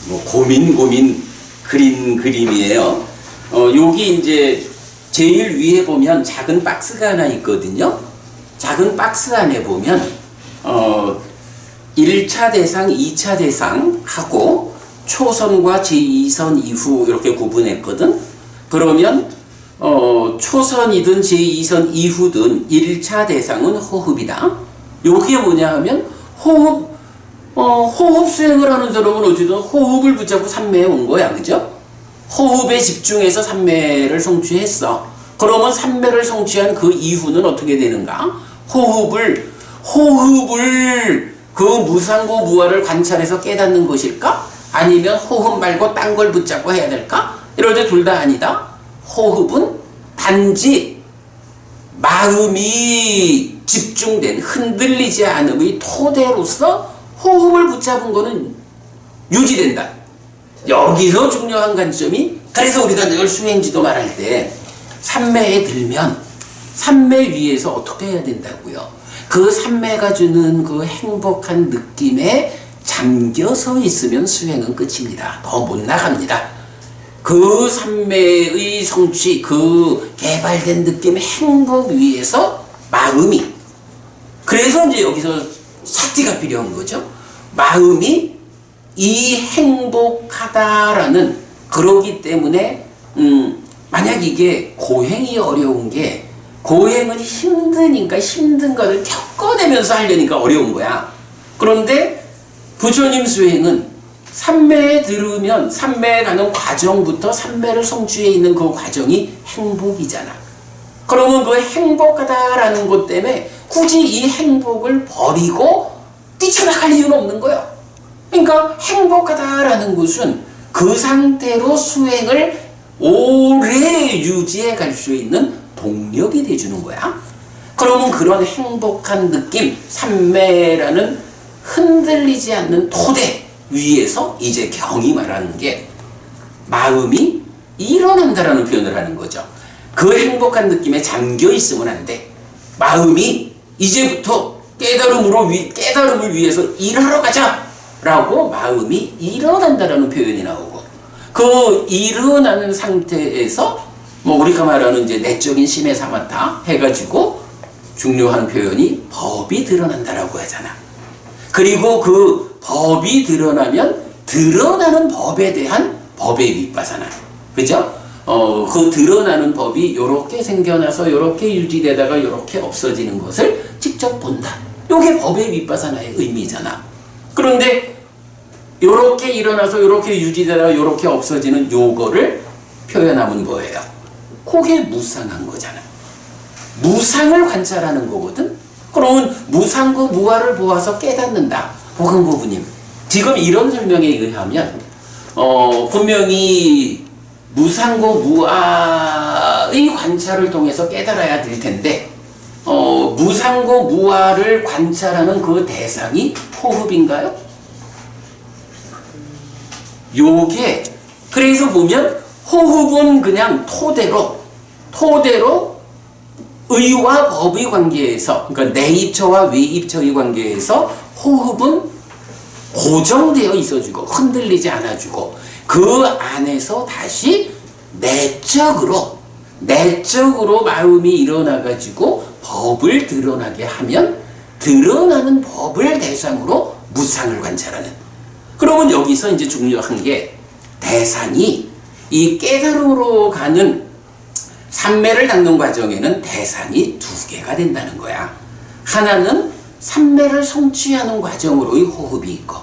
뭐 고민 그린 그림이에요. 여기 이제 제일 위에 보면 작은 박스가 하나 있거든요. 작은 박스 안에 보면 1차 대상, 2차 대상하고 초선과 제2선 이후 이렇게 구분했거든. 그러면 초선이든 제2선 이후든 1차 대상은 호흡이다. 여기에 뭐냐 하면 호흡 수행을 하는 사람은 어쨌든 호흡을 붙잡고 삼매에 온 거야. 그죠? 호흡에 집중해서 삼매를 성취했어. 그러면 삼매를 성취한 그 이후는 어떻게 되는가? 호흡을 그 무상고 무아를 관찰해서 깨닫는 것일까? 아니면 호흡 말고 딴 걸 붙잡고 해야 될까? 이럴 때 둘 다 아니다. 호흡은 단지 마음이 집중된 흔들리지 않음의 토대로서 호흡을 붙잡은 거는 유지된다. 여기서 중요한 관점이, 그래서 우리가 늘 수행지도 말할 때 삼매에 들면 삼매 위에서 어떻게 해야 된다고요? 그 삼매가 주는 그 행복한 느낌에 잠겨서 있으면 수행은 끝입니다. 더 못 나갑니다. 그 삼매의 성취, 그 개발된 느낌의 행복 위에서 마음이, 그래서 이제 여기서 사티가 필요한 거죠. 마음이 이 행복하다라는, 그러기 때문에 만약 이게 고행이 어려운 게, 고행은 힘드니까 힘든 거를 겪어내면서 하려니까 어려운 거야. 그런데 부처님 수행은 삼매에 들으면 삼매에 가는 과정부터 삼매를 성취해 있는 그 과정이 행복이잖아. 그러면 그 행복하다라는 것 때문에 굳이 이 행복을 버리고 뛰쳐나갈 이유는 없는 거야. 그러니까 행복하다라는 것은 그 상태로 수행을 오래 유지해 갈 수 있는 동력이 돼주는 거야. 그러면 그런 행복한 느낌, 삼매라는 흔들리지 않는 토대 위에서 이제 경이 말하는 게 마음이 일어난다라는 표현을 하는 거죠. 그 행복한 느낌에 잠겨 있으면 안 돼. 마음이 이제부터 깨달음을 위해서 일하러 가자! 라고 마음이 일어난다라는 표현이 나오고, 그 일어나는 상태에서 뭐 우리가 말하는 이제 내적인 심해 사마타 해가지고 중요한 표현이 법이 드러난다라고 하잖아. 그리고 그 법이 드러나면 드러나는 법에 대한 법의 윗바사나. 그죠? 그 드러나는 법이 요렇게 생겨나서 요렇게 유지되다가 요렇게 없어지는 것을 직접 본다. 요게 법의 윗바사나의 의미잖아. 그런데 요렇게 일어나서 요렇게 유지되다가 요렇게 없어지는 요거를 표현하면 뭐예요? 그게 무상한 거잖아. 무상을 관찰하는 거거든. 그러면 무상고 무아를 보아서 깨닫는다. 보금보부님, 지금 이런 설명에 의하면 분명히 무상고 무아의 관찰을 통해서 깨달아야 될 텐데, 무상고 무아를 관찰하는 그 대상이 호흡인가요? 요게, 그래서 보면 호흡은 그냥 토대로 의와 법의 관계에서, 그러니까 내입처와 외입처의 관계에서 호흡은 고정되어 있어주고 흔들리지 않아주고, 그 안에서 다시 내적으로 내적으로 마음이 일어나가지고 법을 드러나게 하면 드러나는 법을 대상으로 무상을 관찰하는. 그러면 여기서 이제 중요한 게 대상이 이 깨달음으로 가는 삼매를 닦는 과정에는 대상이 두 개가 된다는 거야. 하나는 삼매를 성취하는 과정으로의 호흡이 있고,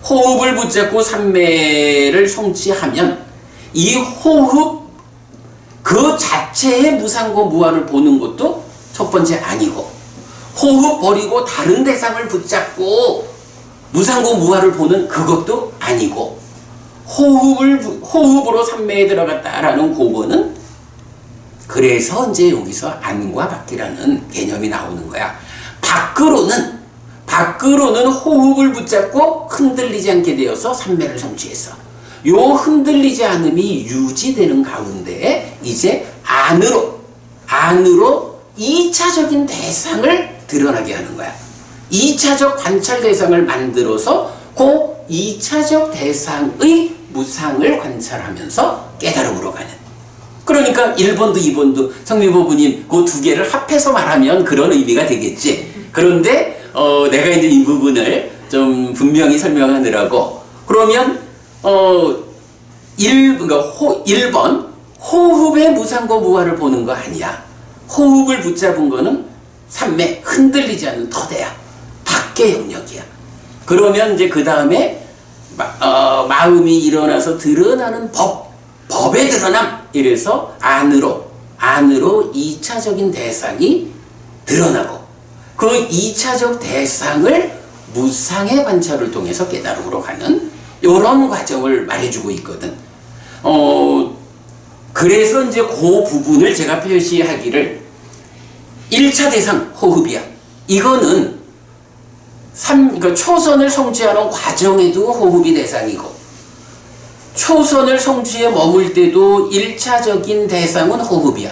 호흡을 붙잡고 삼매를 성취하면 이 호흡 그 자체의 무상고 무아를 보는 것도 첫 번째 아니고, 호흡 버리고 다른 대상을 붙잡고 무상고 무아를 보는 그것도 아니고, 호흡으로 삼매에 들어갔다라는 그거는, 그래서 이제 여기서 안과 밖이라는 개념이 나오는 거야. 밖으로는 호흡을 붙잡고 흔들리지 않게 되어서 삼매를 성취했어. 요 흔들리지 않음이 유지되는 가운데 이제 안으로 2차적인 대상을 드러나게 하는 거야. 2차적 관찰 대상을 만들어서 그 2차적 대상의 무상을 관찰하면서 깨달음으로 가는. 그러니까 1번도 2번도 성미보부님 그 두 개를 합해서 말하면 그런 의미가 되겠지. 그런데 내가 이제 이 부분을 좀 분명히 설명하느라고, 그러면 1번 호흡의 무상고 무아를 보는 거 아니야. 호흡을 붙잡은 거는 삼매, 흔들리지 않는 토대야. 밖의 영역이야. 그러면 이제 그 다음에 마음이 일어나서 드러나는 법의 드러남. 이래서 안으로 2차적인 대상이 드러나고, 그 2차적 대상을 무상의 관찰을 통해서 깨달음으로 가는 이런 과정을 말해주고 있거든. 그래서 이제 그 부분을 제가 표시하기를 1차 대상 호흡이야. 이거는 그러니까 초선을 성취하는 과정에도 호흡이 대상이고, 초선을 성취에 머물 때도 1차적인 대상은 호흡이야.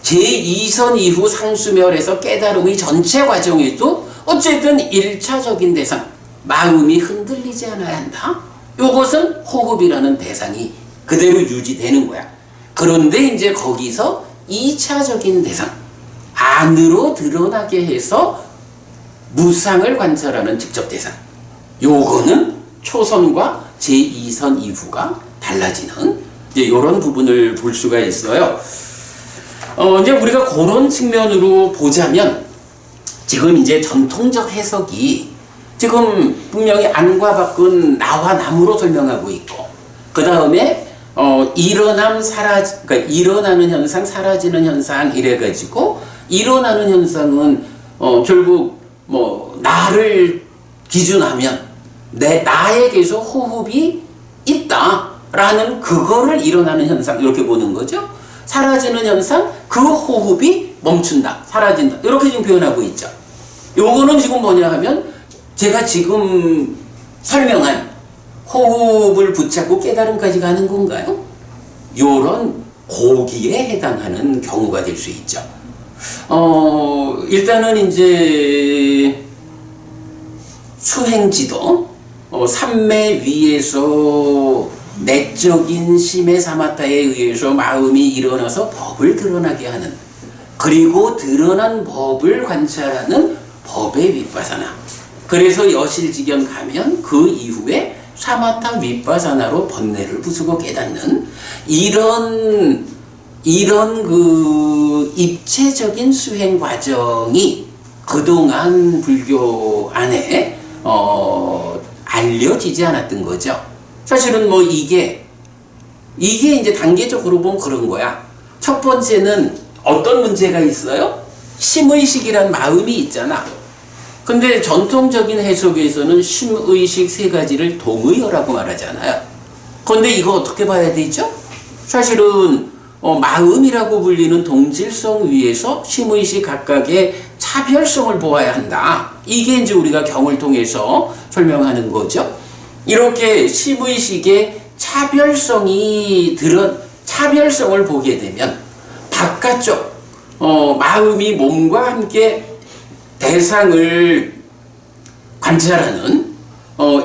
제2선 이후 상수멸에서 깨달음의 전체 과정에도 어쨌든 1차적인 대상, 마음이 흔들리지 않아야 한다. 요것은 호흡이라는 대상이 그대로 유지되는 거야. 그런데 이제 거기서 2차적인 대상, 안으로 드러나게 해서 무상을 관찰하는 직접 대상, 요거는 초선과 제2선 이후가 달라지는 이제 이런 부분을 볼 수가 있어요. 이제 우리가 그런 측면으로 보자면, 지금 이제 전통적 해석이 지금 분명히 안과 밖은 나와 남으로 설명하고 있고, 그 다음에 그러니까 일어나는 현상, 사라지는 현상 이래가지고, 일어나는 현상은 결국 나를 기준하면 나에게서 호흡이 있다라는 그거를 일어나는 현상 이렇게 보는 거죠. 사라지는 현상, 그 호흡이 멈춘다, 사라진다, 이렇게 지금 표현하고 있죠. 요거는 지금 뭐냐 하면 제가 지금 설명한 호흡을 붙잡고 깨달음까지 가는 건가요? 요런 고기에 해당하는 경우가 될 수 있죠. 일단은 이제 수행지도 삼매 위에서 내적인 심의 사마타에 의해서 마음이 일어나서 법을 드러나게 하는, 그리고 드러난 법을 관찰하는 법의 윗바사나. 그래서 여실지경 가면 그 이후에 사마타 윗바사나로 번뇌를 부수고 깨닫는 이런 그 입체적인 수행 과정이 그동안 불교 안에 알려지지 않았던 거죠. 사실은 이게 이제 단계적으로 보면 그런 거야. 첫 번째는 어떤 문제가 있어요? 심의식이란 마음이 있잖아. 근데 전통적인 해석에서는 심의식 세 가지를 동의어라고 말하잖아요. 근데 이거 어떻게 봐야 되죠? 사실은 마음이라고 불리는 동질성 위에서 심의식 각각의 차별성을 보아야 한다. 이게 이제 우리가 경을 통해서 설명하는 거죠. 이렇게 심의식의 차별성을 보게 되면 바깥쪽 마음이 몸과 함께 대상을 관찰하는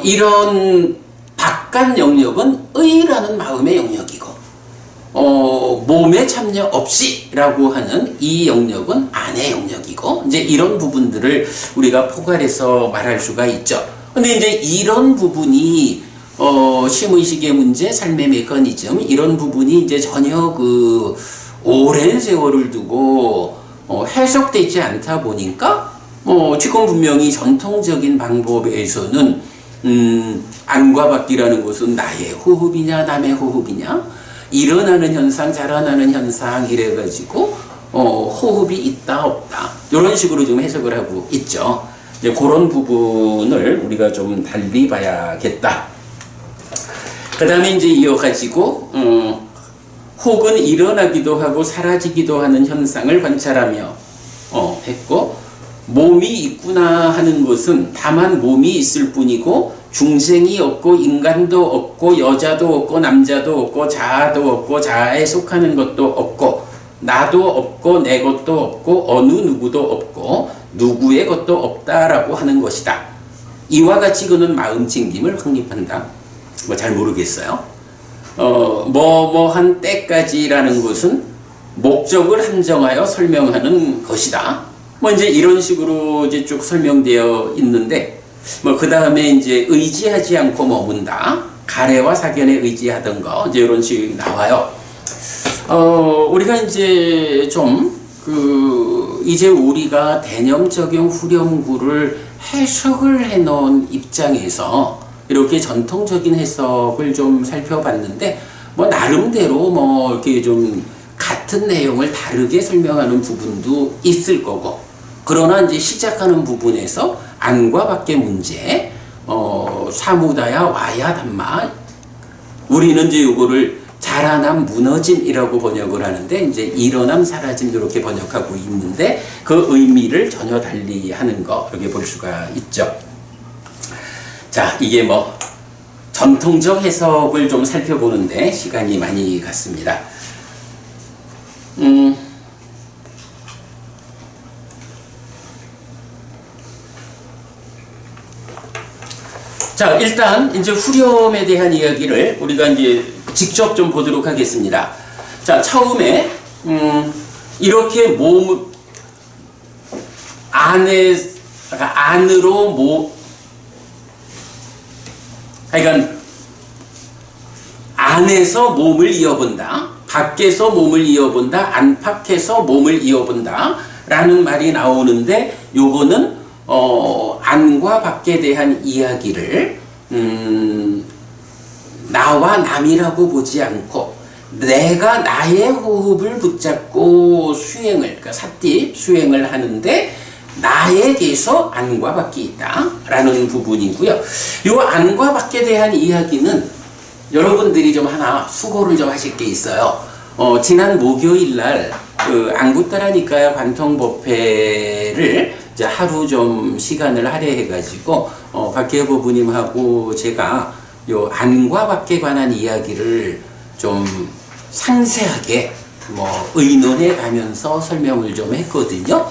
이런 바깥 영역은 의라는 마음의 영역이고, 몸에 참여 없이라고 하는 이 영역은 안의 영역이고 이제 이런 부분들을 우리가 포괄해서 말할 수가 있죠. 근데 이제 이런 부분이 심의식의 문제, 삶의 메커니즘 이런 부분이 이제 전혀 그 오랜 세월을 두고 해석되지 않다 보니까 지금 분명히 전통적인 방법에서는 안과 밖이라는 것은 나의 호흡이냐 남의 호흡이냐 일어나는 현상 자라나는 현상 이래가지고 호흡이 있다 없다 이런 식으로 좀 해석을 하고 있죠. 이제 그런 부분을 우리가 좀 달리 봐야겠다. 그 다음에 이제 이어가지고 혹은 일어나기도 하고 사라지기도 하는 현상을 관찰하며 했고 몸이 있구나 하는 것은 다만 몸이 있을 뿐이고 중생이 없고 인간도 없고 여자도 없고 남자도 없고 자아도 없고 자아에 속하는 것도 없고 나도 없고 내 것도 없고 어느 누구도 없고 누구의 것도 없다라고 하는 것이다. 이와 같이 그는 마음 챙김을 확립한다. 뭐 잘 모르겠어요. 뭐뭐한 때까지라는 것은 목적을 한정하여 설명하는 것이다. 뭐 이제 이런 식으로 이제 쭉 설명되어 있는데 뭐 그 다음에 이제 의지하지 않고 머문다. 가래와 사견에 의지하던 거 이제 이런 식이 나와요. 우리가 이제 좀 이제 우리가 대념적용 후렴구를 해석을 해놓은 입장에서 이렇게 전통적인 해석을 좀 살펴봤는데 뭐 나름대로 뭐 이렇게 좀 같은 내용을 다르게 설명하는 부분도 있을 거고 그러나 이제 시작하는 부분에서 안과 밖의 문제 사무다야 와야 담마 우리는 이제 요거를 자라남 무너짐이라고 번역을 하는데 이제 일어남 사라짐 이렇게 번역하고 있는데 그 의미를 전혀 달리 하는 거 이렇게 볼 수가 있죠. 자, 이게 뭐 전통적 해석을 좀 살펴보는데 시간이 많이 갔습니다. 자, 일단 이제 후렴에 대한 이야기를 우리가 이제 직접 좀 보도록 하겠습니다. 자, 처음에 이렇게 몸 안으로 그러니까 안에서 몸을 이어본다. 밖에서 몸을 이어본다. 안팎에서 몸을 이어본다. 라는 말이 나오는데 요거는 안과 밖에 대한 이야기를 나와 남이라고 보지 않고 내가 나의 호흡을 붙잡고 수행을 그러니까 삿띠 수행을 하는데 나에게서 안과 밖이 있다 라는 부분이고요. 요 안과 밖에 대한 이야기는 여러분들이 좀 하나 수고를 좀 하실 게 있어요. 지난 목요일날 안구따라니까요 관통법회를 이제 하루 좀 시간을 할애해가지고 박혜보 부님하고 제가 요 안과 밖에 관한 이야기를 좀 상세하게 뭐 의논해 가면서 설명을 좀 했거든요.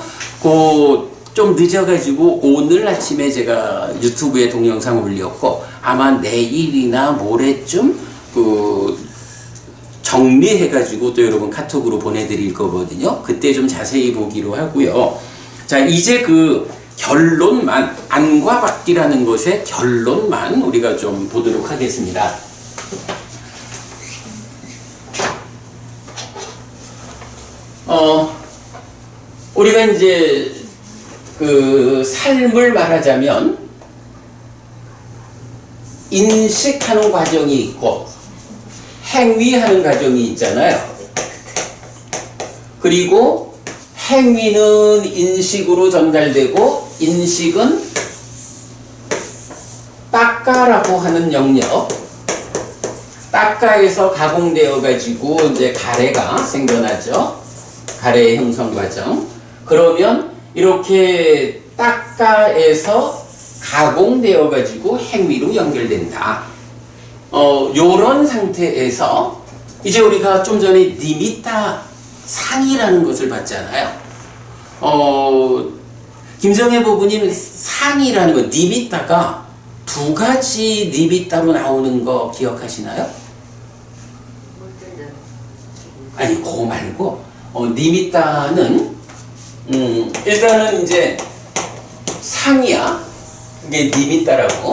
좀 늦어가지고 오늘 아침에 제가 유튜브에 동영상 올렸고 아마 내일이나 모레쯤 정리해가지고 또 여러분 카톡으로 보내드릴 거거든요. 그때 좀 자세히 보기로 하고요. 자, 이제 그 결론만 안과 밖이라는 것의 결론만 우리가 좀 보도록 하겠습니다. 우리가 이제 그 삶을 말하자면 인식하는 과정이 있고 행위하는 과정이 있잖아요. 그리고 행위는 인식으로 전달되고 인식은 딱가라고 하는 영역, 딱가에서 가공되어 가지고 이제 가래가 생겨나죠. 가래의 형성 과정. 그러면 이렇게 딱가에서 가공되어 가지고 행위로 연결된다. 요런 상태에서 이제 우리가 좀 전에 니미타 상이라는 것을 봤잖아요. 김정혜 부부님 상이라는 거 니미타가 두 가지 니미타로 나오는 거 기억하시나요? 아니 그거 말고 니미따는 일단은 이제 상이야. 이게 니미따라고.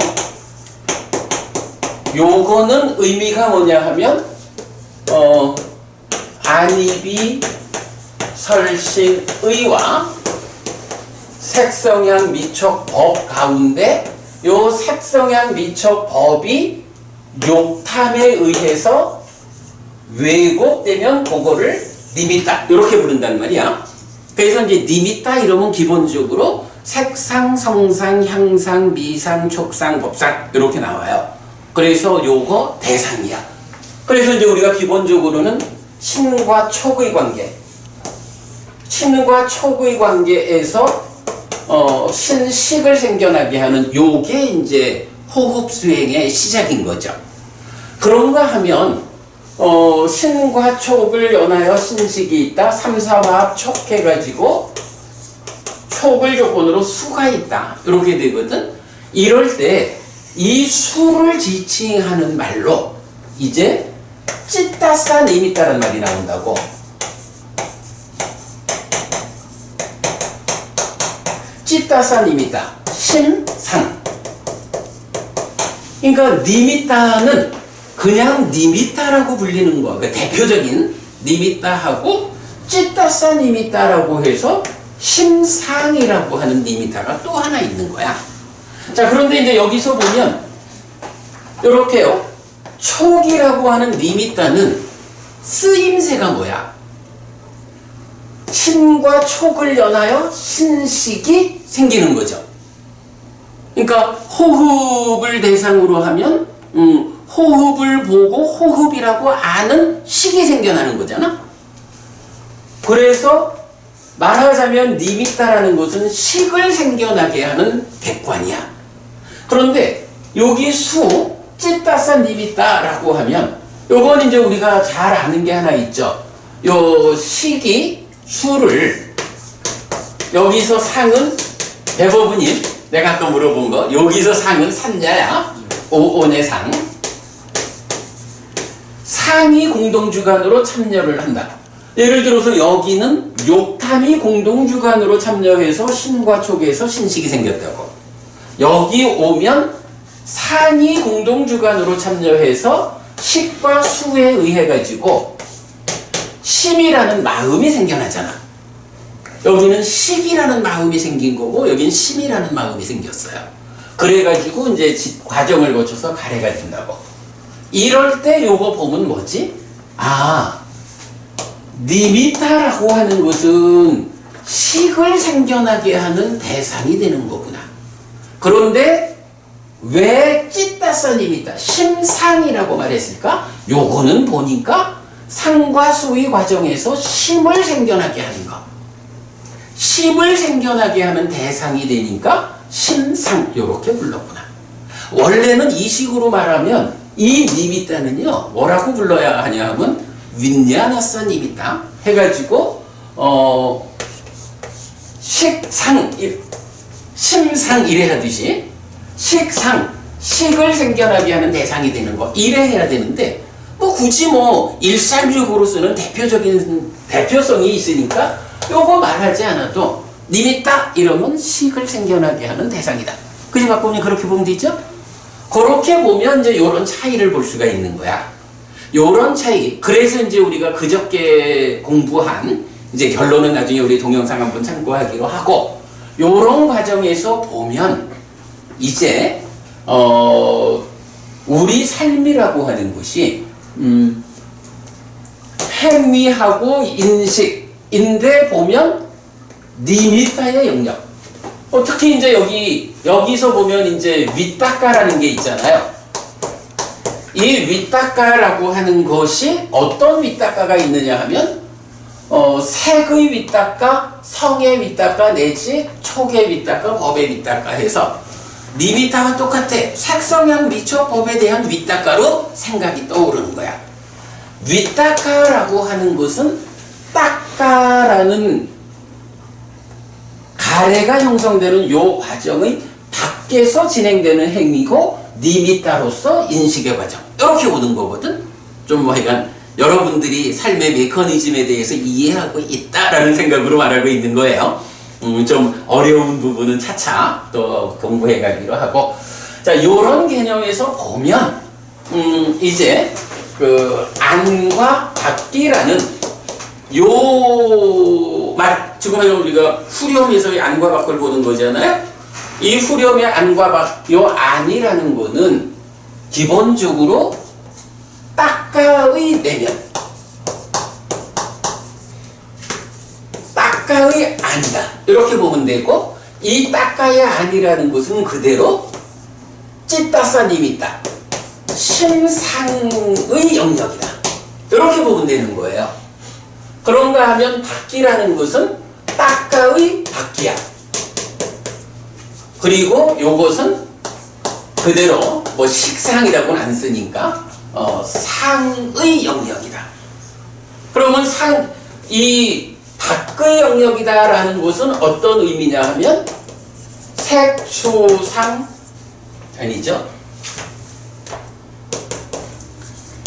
요거는 의미가 뭐냐 하면 안입이 설신의와 색성향 미촉 법 가운데 요 색성향 미촉 법이 욕탐에 의해서 왜곡되면 그거를 니미따 이렇게 부른단 말이야. 그래서 이제 니미따 이러면 기본적으로 색상, 성상, 향상, 미상, 촉상, 법상 이렇게 나와요. 그래서 요거 대상이야. 그래서 이제 우리가 기본적으로는 신과 촉의 관계, 신과 촉의 관계에서 신식을 생겨나게 하는 요게 이제 호흡 수행의 시작인 거죠. 그런가 하면 신과 촉을 연하여 신식이 있다. 3, 4화합 촉해가지고 촉을 조건으로 수가 있다. 이렇게 되거든. 이럴 때 이 수를 지칭하는 말로 이제 찌따싸 니미따란 말이 나온다고. 찌따싸 니미따, 심상. 그러니까 니미따는 그냥 니미따라고 불리는 거. 그러니까 대표적인 니미따하고 찌따싸 니미따라고 해서 심상이라고 하는 니미따가 또 하나 있는 거야. 자, 그런데 이제 여기서 보면 이렇게요. 촉이라고 하는 니미따는 쓰임새가 뭐야? 신과 촉을 연하여 신식이 생기는 거죠. 그러니까 호흡을 대상으로 하면 호흡을 보고 호흡이라고 아는 식이 생겨나는 거잖아. 그래서 말하자면 니미따라는 것은 식을 생겨나게 하는 객관이야. 그런데 여기 수, 찌따싸 니미따라고 하면 요건 이제 우리가 잘 아는 게 하나 있죠. 요 식이 수를 여기서 상은 대법원님 내가 아까 물어본 거 여기서 상은 산자야. 오온의 상. 상이 공동주관으로 참여를 한다. 예를 들어서 여기는 욕탐이 공동주관으로 참여해서 신과 촉에서 신식이 생겼다고. 여기 오면 상이 공동주관으로 참여해서 식과 수에 의해 가지고 심이라는 마음이 생겨나잖아. 여기는 식이라는 마음이 생긴 거고 여기는 심이라는 마음이 생겼어요. 그래가지고 이제 과정을 거쳐서 가래가 된다고. 이럴 때 요거 보면 뭐지? 아, 니미따라고 하는 것은 식을 생겨나게 하는 대상이 되는 거구나. 그런데 왜 찌따싸 니미따, 심상이라고 말했을까? 요거는 보니까 상과 수의 과정에서 심을 생겨나게 하는 거. 심을 생겨나게 하는 대상이 되니까 심상 요렇게 불렀구나. 원래는 이 식으로 말하면 이 니미따는요 뭐라고 불러야 하냐 하면 윈냐나싸 니미따 해가지고 식상 심상 이래 하듯이 식상 식을 생겨나게 하는 대상이 되는 거 이래 해야 되는데 뭐 굳이 뭐 일상적으로 쓰는 대표적인 대표성이 있으니까 요거 말하지 않아도 니미따 이러면 식을 생겨나게 하는 대상이다. 그지 갖고 보면 그렇게 보면 되죠? 그렇게 보면 이제 요런 차이를 볼 수가 있는 거야. 요런 차이. 그래서 이제 우리가 그저께 공부한 이제 결론은 나중에 우리 동영상 한번 참고하기로 하고 요런 과정에서 보면 이제 우리 삶이라고 하는 것이 행위하고 인식인데 보면 니미따의 영역. 특히 이제 여기서 보면 이제 윗닦아라는 게 있잖아요. 이 윗닦아라고 하는 것이 어떤 윗닦아가 있느냐 하면 색의 윗닦아, 성의 윗닦아 내지 촉의 윗닦아, 법의 윗닦아 해서 니미따와 똑같아. 색성향 미촉 법에 대한 윗닦아로 생각이 떠오르는 거야. 윗닦아라고 하는 것은 닦아라는 가래가 형성되는 요 과정의 밖에서 진행되는 행위고 니미따로서 인식의 과정 이렇게 오는 거거든. 좀 뭐 하여간 여러분들이 삶의 메커니즘에 대해서 이해하고 있다라는 생각으로 말하고 있는 거예요. 좀 어려운 부분은 차차 또 공부해 가기로 하고, 자, 요런 개념에서 보면 이제 그 안과 밖이라는 요 말, 지금 우리가 후렴에서의 안과 밖을 보는 거잖아요. 이 후렴의 안과 밖, 요 안이라는 거는 기본적으로 딱가의 내면, 딱가의 안이다, 이렇게 보면 되고, 이 딱가의 안이라는 것은 그대로 찌따사님이다, 심상의 영역이다, 이렇게 보면 되는 거예요. 그런가 하면 밖이라는 것은 딱가의 밖이야. 그리고 요것은 그대로 뭐 식상이라고는 안 쓰니까 상의 영역이다. 그러면 이 밖의 영역이다라는 것은 어떤 의미냐 하면 색초상 아니죠?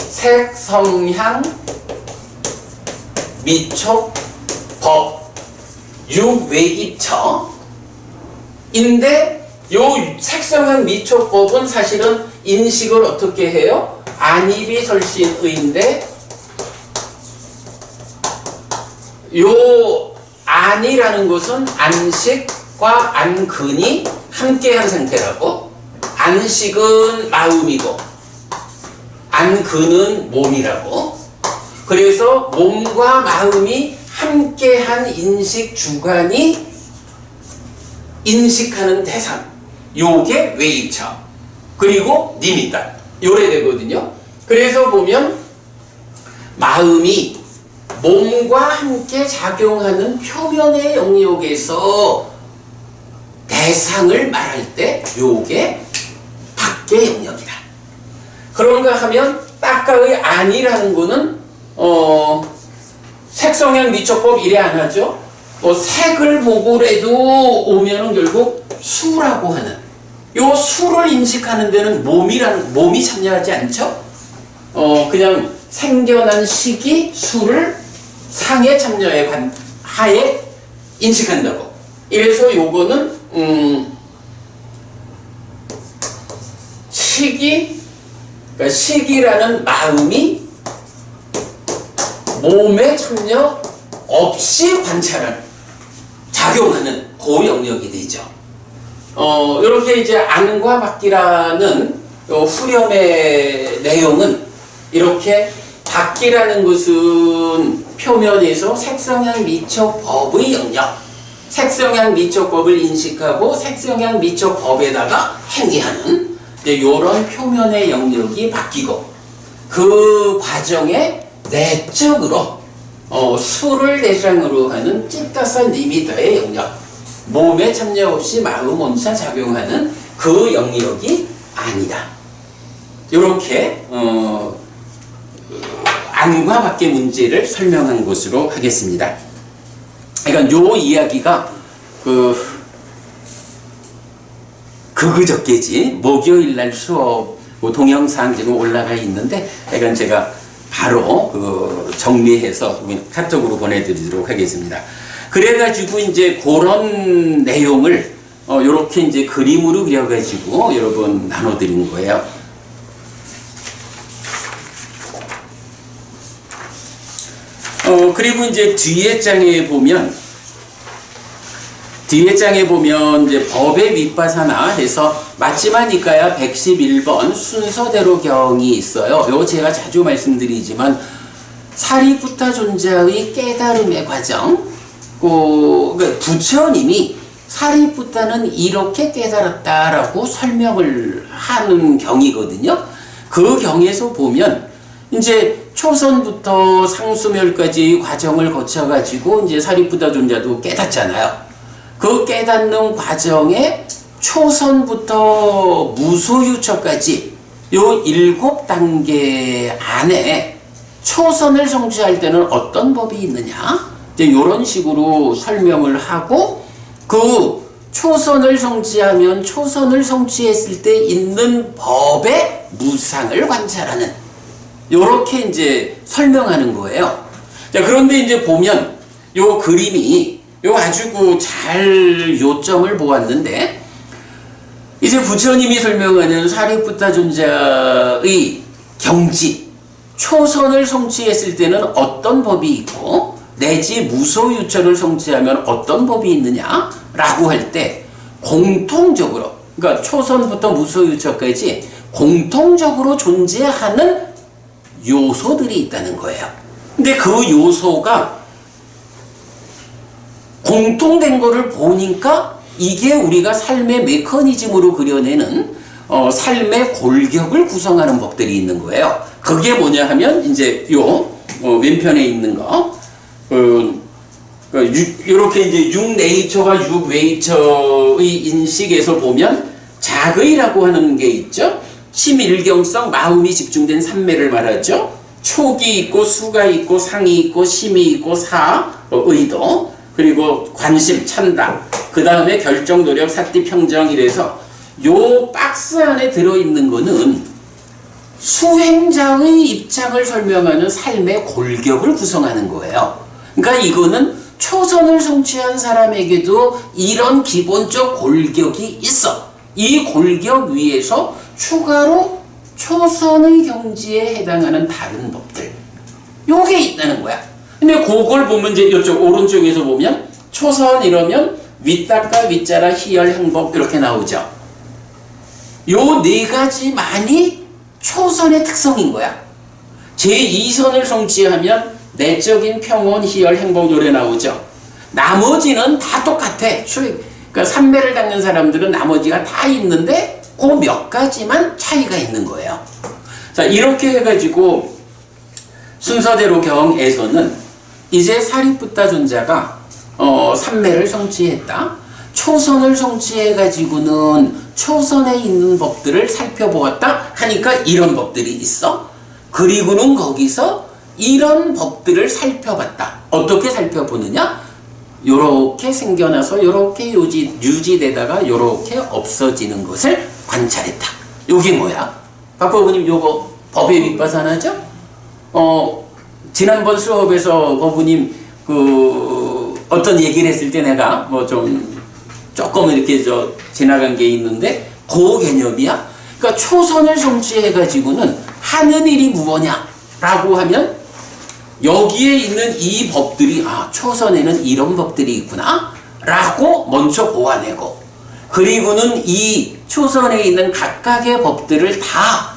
색성향 미촉 법 육외입처 인데 요 색성향 미촉법은 사실은 인식을 어떻게 해요? 안입이 설신의인데 요 안이라는 것은 안식과 안근이 함께한 상태라고. 안식은 마음이고 안근은 몸이라고. 그래서 몸과 마음이 함께한 인식 주관이 인식하는 대상, 요게 외입처, 그리고 니미다, 요래 되거든요. 그래서 보면 마음이 몸과 함께 작용하는 표면의 영역에서 대상을 말할 때 요게 밖의 영역이다. 그런가 하면 딱가의 안이라는 거는 색성향 미촉법 이래 안 하죠. 색을 보고라도 오면은 결국 수라고 하는 요 수를 인식하는 데는 몸이 참여하지 않죠. 그냥 생겨난 식이 수를 상에 참여해 하에 인식한다고. 이래서 요거는 그러니까 식이라는 마음이 몸에 참여 없이 관찰을 작용하는 그 영역이 되죠. 이렇게 이제 안과 밖이라는 후렴의 내용은 이렇게 밖이라는 것은 표면에서 색성향 미촉법의 영역, 색성향 미촉법을 인식하고 색성향 미촉법에다가 행위하는 이런 표면의 영역이 바뀌고, 그 과정에 내적으로 수를 대상으로 하는 찌따사 니미다의 영역, 몸에 참여 없이 마음 온사 작용하는 그 영역이 아니다. 이렇게 안과 밖의 문제를 설명한 것으로 하겠습니다. 그러니까 요 이야기가 그저께지 목요일날 수업 동영상 지금 올라가 있는데, 그러니까 제가 바로 정리해서 카톡으로 보내드리도록 하겠습니다. 그래가지고 이제 그런 내용을 이렇게 이제 그림으로 그려가지고 여러분 나눠드린 거예요. 그리고 이제 뒤에 장에 보면 이제 법의 밑바사나 해서 맞지마니까야 111번 순서대로 경이 있어요. 요 제가 자주 말씀드리지만 사리푸타 존자의 깨달음의 과정, 그러니까 부처님이 사리푸타는 이렇게 깨달았다라고 설명을 하는 경이거든요. 그 경에서 보면 이제 초선부터 상수멸까지 과정을 거쳐가지고 이제 사리푸타 존자도 깨닫잖아요. 그 깨닫는 과정에 초선부터 무소유처까지 요 7단계 안에 초선을 성취할 때는 어떤 법이 있느냐? 이제 요런 식으로 설명을 하고, 그 초선을 성취하면 초선을 성취했을 때 있는 법의 무상을 관찰하는 요렇게 이제 설명하는 거예요. 자, 그런데 이제 보면 요 그림이 요 아주 잘 요점을 보았는데, 이제 부처님이 설명하는 사리푸타 존자의 경지, 초선을 성취했을 때는 어떤 법이 있고, 내지 무소유처를 성취하면 어떤 법이 있느냐라고 할 때, 공통적으로, 그러니까 초선부터 무소유처까지 공통적으로 존재하는 요소들이 있다는 거예요. 근데 그 요소가 공통된 거를 보니까 이게 우리가 삶의 메커니즘으로 그려내는 삶의 골격을 구성하는 법들이 있는 거예요. 그게 뭐냐 하면 이제 요 왼편에 있는 거, 이렇게 이제 육네이처와 육웨이처의 인식에서 보면 자의라고 하는 게 있죠. 심일경성, 마음이 집중된 삼매를 말하죠. 촉이 있고 수가 있고 상이 있고 심이 있고 의도, 그리고 관심, 찬다, 그 다음에 결정, 노력, 사띠, 평정, 이래서 요 박스 안에 들어있는 거는 수행자의 입장을 설명하는 삶의 골격을 구성하는 거예요. 그러니까 이거는 초선을 성취한 사람에게도 이런 기본적 골격이 있어. 이 골격 위에서 추가로 초선의 경지에 해당하는 다른 법들, 요게 있다는 거야. 근데 그걸 보면 이제 이쪽 오른쪽에서 보면 초선 이러면 윗닦아, 윗자라, 희열, 행복 이렇게 나오죠. 요 네 가지만이 초선의 특성인 거야. 제2선을 성취하면 내적인 평온, 희열, 행복 요래 나오죠. 나머지는 다 똑같아. 그러니까 삼매를 닦는 사람들은 나머지가 다 있는데 그 몇 가지만 차이가 있는 거예요. 자, 이렇게 해가지고 순서대로 경에서는 이제 사리푸타 존자가 삼매를 성취했다. 초선을 성취해가지고는 초선에 있는 법들을 살펴보았다 하니까 이런 법들이 있어. 그리고는 거기서 이런 법들을 살펴봤다. 어떻게 살펴보느냐? 요렇게 생겨나서 요렇게 유지되다가 요렇게 없어지는 것을 관찰했다. 요게 뭐야? 박법부님 요거 법의 윗바사나죠? 지난번 수업에서 법부님 어떤 얘기를 했을 때 내가 조금 이렇게 지나간 게 있는데 그 개념이야. 그러니까 초선을 성취해가지고는 하는 일이 무엇냐라고 하면 여기에 있는 이 법들이 초선에는 이런 법들이 있구나 라고 먼저 보아내고, 그리고는 이 초선에 있는 각각의 법들을 다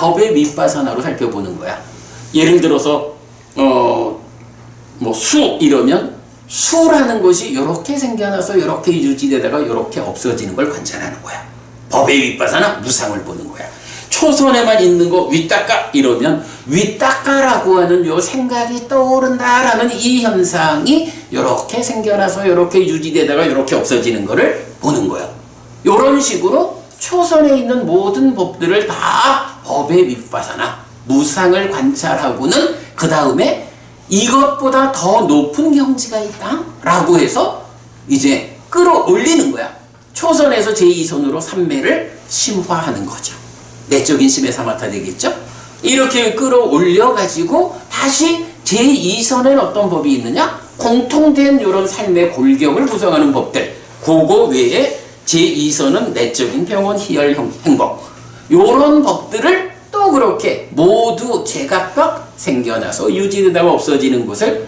법의 윗바사나로 살펴보는 거야. 예를 들어서 수 이러면 수라는 것이 이렇게 생겨나서 이렇게 유지되다가 이렇게 없어지는 걸 관찰하는 거야. 법의 윗바사나 무상을 보는 거야. 초선에만 있는 거 윗닦아 이러면 윗닦아라고 하는 요 생각이 떠오른다라는 이 현상이 이렇게 생겨나서 이렇게 유지되다가 이렇게 없어지는 거를 보는 거야. 이런 식으로 초선에 있는 모든 법들을 다 법의 윗바사나 무상을 관찰하고는 그 다음에 이것보다 더 높은 경지가 있다 라고 해서 이제 끌어올리는 거야. 초선에서 제2선으로 삼매를 심화하는 거죠. 내적인 심의 사마타 되겠죠? 이렇게 끌어올려 가지고 다시 제2선엔 어떤 법이 있느냐? 공통된 이런 삶의 골격을 구성하는 법들, 그거 외에 제2선은 내적인 평온, 희열, 행복, 이런 법들을 또 그렇게 모두 제각각 생겨나서 유지되다가 없어지는 것을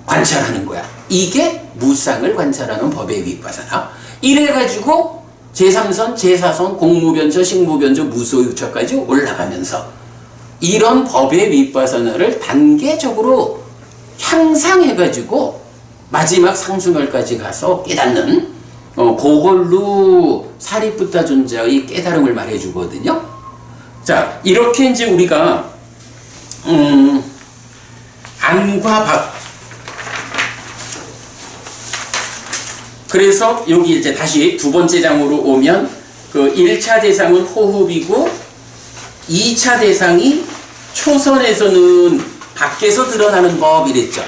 관찰하는 거야. 이게 무상을 관찰하는 법의 윗바사나. 이래가지고 제3선, 제4선, 공무변처, 식무변처, 무소유처까지 올라가면서 이런 법의 윗바사나를 단계적으로 향상해가지고 마지막 상수멸까지 가서 깨닫는 그걸로 사리푸타 존자의 깨달음을 말해주거든요. 자, 이렇게 이제 우리가 안과 박, 그래서 여기 이제 다시 두 번째 장으로 오면 그 1차 대상은 호흡이고 2차 대상이 초선에서는 밖에서 드러나는 법 이랬죠.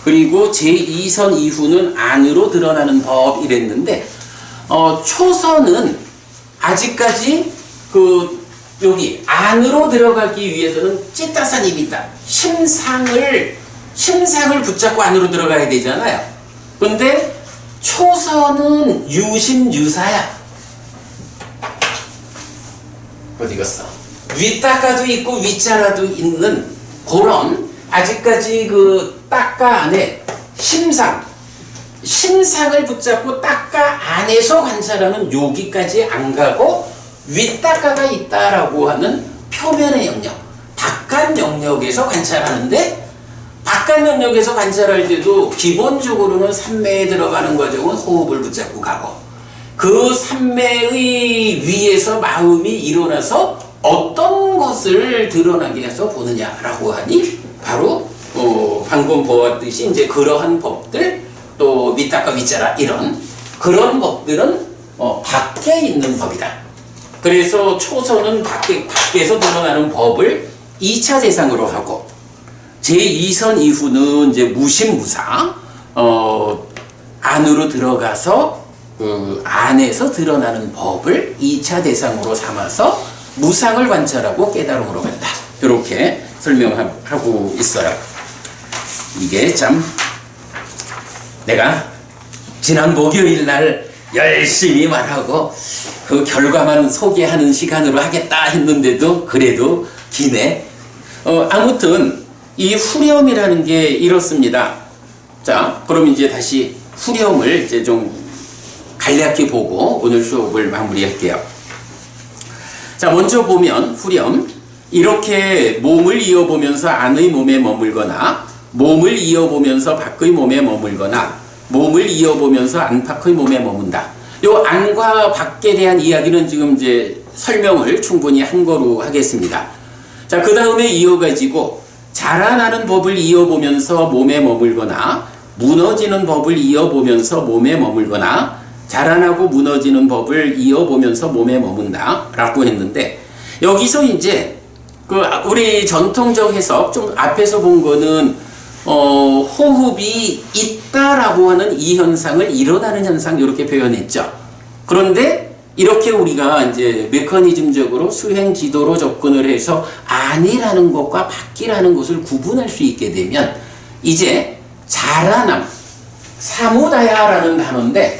그리고 제2선 이후는 안으로 드러나는 법 이랬는데 초선은 아직까지 그 여기 안으로 들어가기 위해서는 찌따산 힘이 있다. 심상을 붙잡고 안으로 들어가야 되잖아요. 근데 초선은 유심유사야. 어디 갔어? 윗따가도 있고 윗자라도 있는 그런 아직까지 그 따가 안에 심상을 붙잡고 따가 안에서 관찰하는 여기까지 안 가고 윗따가가 있다라고 하는 표면의 영역, 바깥 영역에서 관찰하는데, 바깥 영역에서 관찰할 때도 기본적으로는 산매에 들어가는 과정은 호흡을 붙잡고 가고, 그 산매의 위에서 마음이 일어나서 어떤 것을 드러나게 해서 보느냐라고 하니, 바로 방금 보았듯이 이제 그러한 법들, 또 밑닦아 윗자라 이런 그런 법들은 밖에 있는 법이다. 그래서 초선은 밖에서 드러나는 법을 2차 대상으로 하고, 제2선 이후는 이제 무심무사, 안으로 들어가서 그 안에서 드러나는 법을 2차 대상으로 삼아서 무상을 관찰하고 깨달음으로 간다. 이렇게 설명하고 있어요. 이게 참 내가 지난 목요일 날 열심히 말하고 그 결과만 소개하는 시간으로 하겠다 했는데도 그래도 기네. 아무튼 이 후렴이라는 게 이렇습니다. 자, 그럼 이제 다시 후렴을 이제 좀 간략히 보고 오늘 수업을 마무리할게요. 자, 먼저 보면 후렴. 이렇게 몸을 이어보면서 안의 몸에 머물거나, 몸을 이어보면서 밖의 몸에 머물거나, 몸을 이어보면서 안팎의 몸에 머문다. 요 안과 밖에 대한 이야기는 지금 이제 설명을 충분히 한 거로 하겠습니다. 자, 그 다음에 이어가지고 자라나는 법을 이어보면서 몸에 머물거나, 무너지는 법을 이어보면서 몸에 머물거나, 자라나고 무너지는 법을 이어보면서 몸에 머문다 라고 했는데, 여기서 이제 그 우리 전통적 해석, 좀 앞에서 본 거는 호흡이 있다라고 하는 이 현상을 일어나는 현상 이렇게 표현했죠. 그런데 이렇게 우리가 이제 메커니즘적으로 수행 지도로 접근을 해서 안이라는 것과 밖이라는 것을 구분할 수 있게 되면, 이제 자라남, 사무다야라는 단어인데,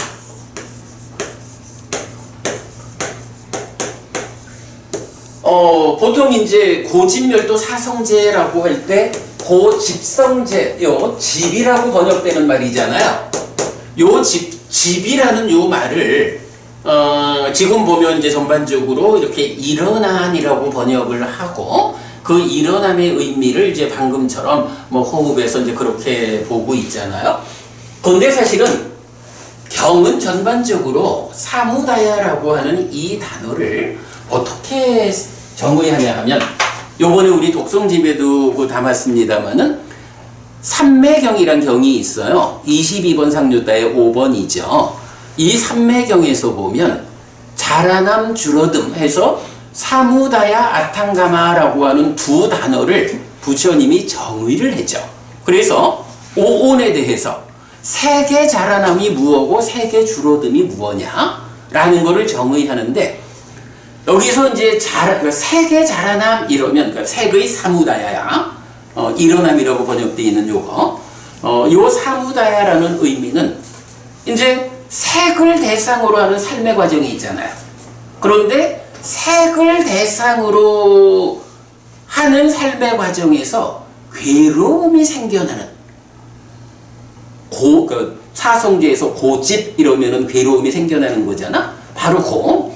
보통 이제 고집멸도 사성제라고 할 때 고집성제, 요 집이라고 번역되는 말이잖아요. 요 집이라는 요 말을 지금 보면 이제 전반적으로 이렇게 일어남이라고 번역을 하고, 그 일어남의 의미를 이제 방금처럼 뭐 호흡에서 이제 그렇게 보고 있잖아요. 그런데 사실은 경은 전반적으로 사무다야라고 하는 이 단어를 어떻게 정의하냐 하면, 요번에 우리 독성집에도 그 담았습니다만은 삼매경이란 경이 있어요. 22번 상류다의 5번이죠. 이 삼매경에서 보면 자라남 줄어듦 해서 사무다야 아탕가마라고 하는 두 단어를 부처님이 정의를 했죠. 그래서 오온에 대해서 세계 자라남이 무엇고 세계 줄어듦이 무엇냐 라는 거를 정의하는데, 여기서 이제 세계 자라남 이러면 그러니까 색의 사무다야야, 일어남이라고 번역되어 있는 요거, 요 사무다야라는 의미는 이제 색을 대상으로 하는 삶의 과정이 있잖아요. 그런데 색을 대상으로 하는 삶의 과정에서 괴로움이 생겨나는, 그 사성제에서 고집 이러면은 괴로움이 생겨나는 거잖아. 바로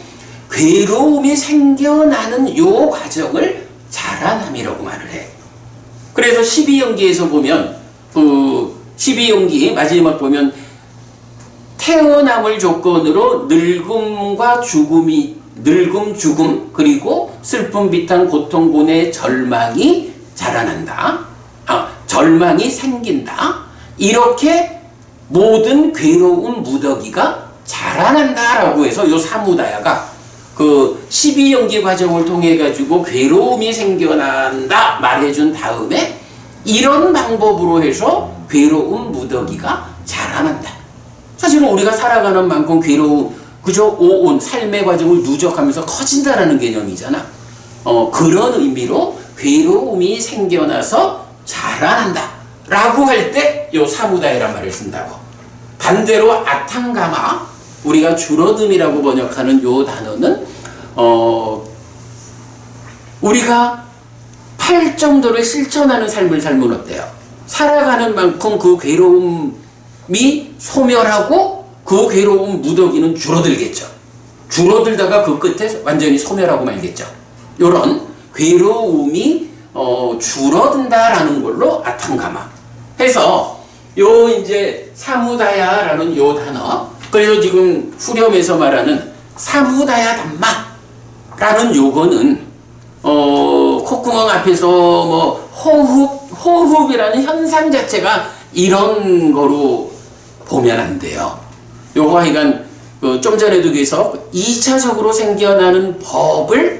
괴로움이 생겨나는 요 과정을 자라남이라고 말을 해. 그래서 12연기에서 보면 그 12연기 마지막 보면 태어남을 조건으로 늙음과 늙음, 죽음, 그리고 슬픔, 비탄, 고통, 고뇌, 절망이 자라난다. 절망이 생긴다. 이렇게 모든 괴로운 무더기가 자라난다라고 해서 요 사무다야가 그 12연기 과정을 통해 가지고 괴로움이 생겨난다 말해준 다음에 이런 방법으로 해서 괴로운 무더기가 자라난다. 사실은 우리가 살아가는 만큼 괴로움, 그저 오온 삶의 과정을 누적하면서 커진다라는 개념이잖아. 그런 의미로 괴로움이 생겨나서 자라난다 라고 할 때 요 사무다이란 말을 쓴다고. 반대로 아탕가마, 우리가 줄어듦이라고 번역하는 요 단어는 우리가 팔 정도를 실천하는 삶을 살면 어때요? 살아가는 만큼 그 괴로움이 소멸하고 그 괴로움 무더기는 줄어들겠죠. 줄어들다가 그 끝에 완전히 소멸하고 말겠죠. 요런 괴로움이 줄어든다라는 걸로 아탕가마 해서 요 이제 사무다야라는 요 단어, 그래서 지금 후렴에서 말하는 사무다야 담마라는 요거는 콧구멍 앞에서 뭐 호흡이라는 현상 자체가 이런 거로 보면 안 돼요. 요거 하여간 좀 전에도 계속 2차적으로 생겨나는 법에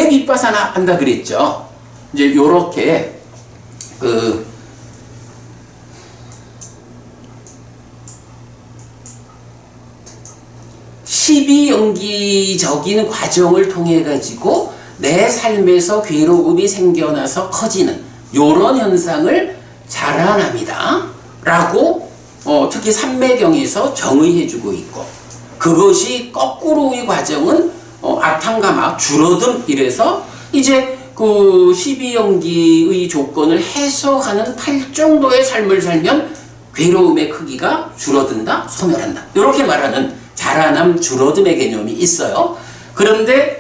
밑바사나 한다 그랬죠. 이제 요렇게 12연기적인 과정을 통해 가지고 내 삶에서 괴로움이 생겨나서 커지는 요런 현상을 자라납니다 라고 특히 삼매경에서 정의해 주고 있고, 그것이 거꾸로의 과정은 아탕가마, 줄어듦 이래서 이제 그 12연기의 조건을 해석하는 8 정도의 삶을 살면 괴로움의 크기가 줄어든다, 소멸한다, 이렇게 말하는 자라남, 줄어듦의 개념이 있어요. 그런데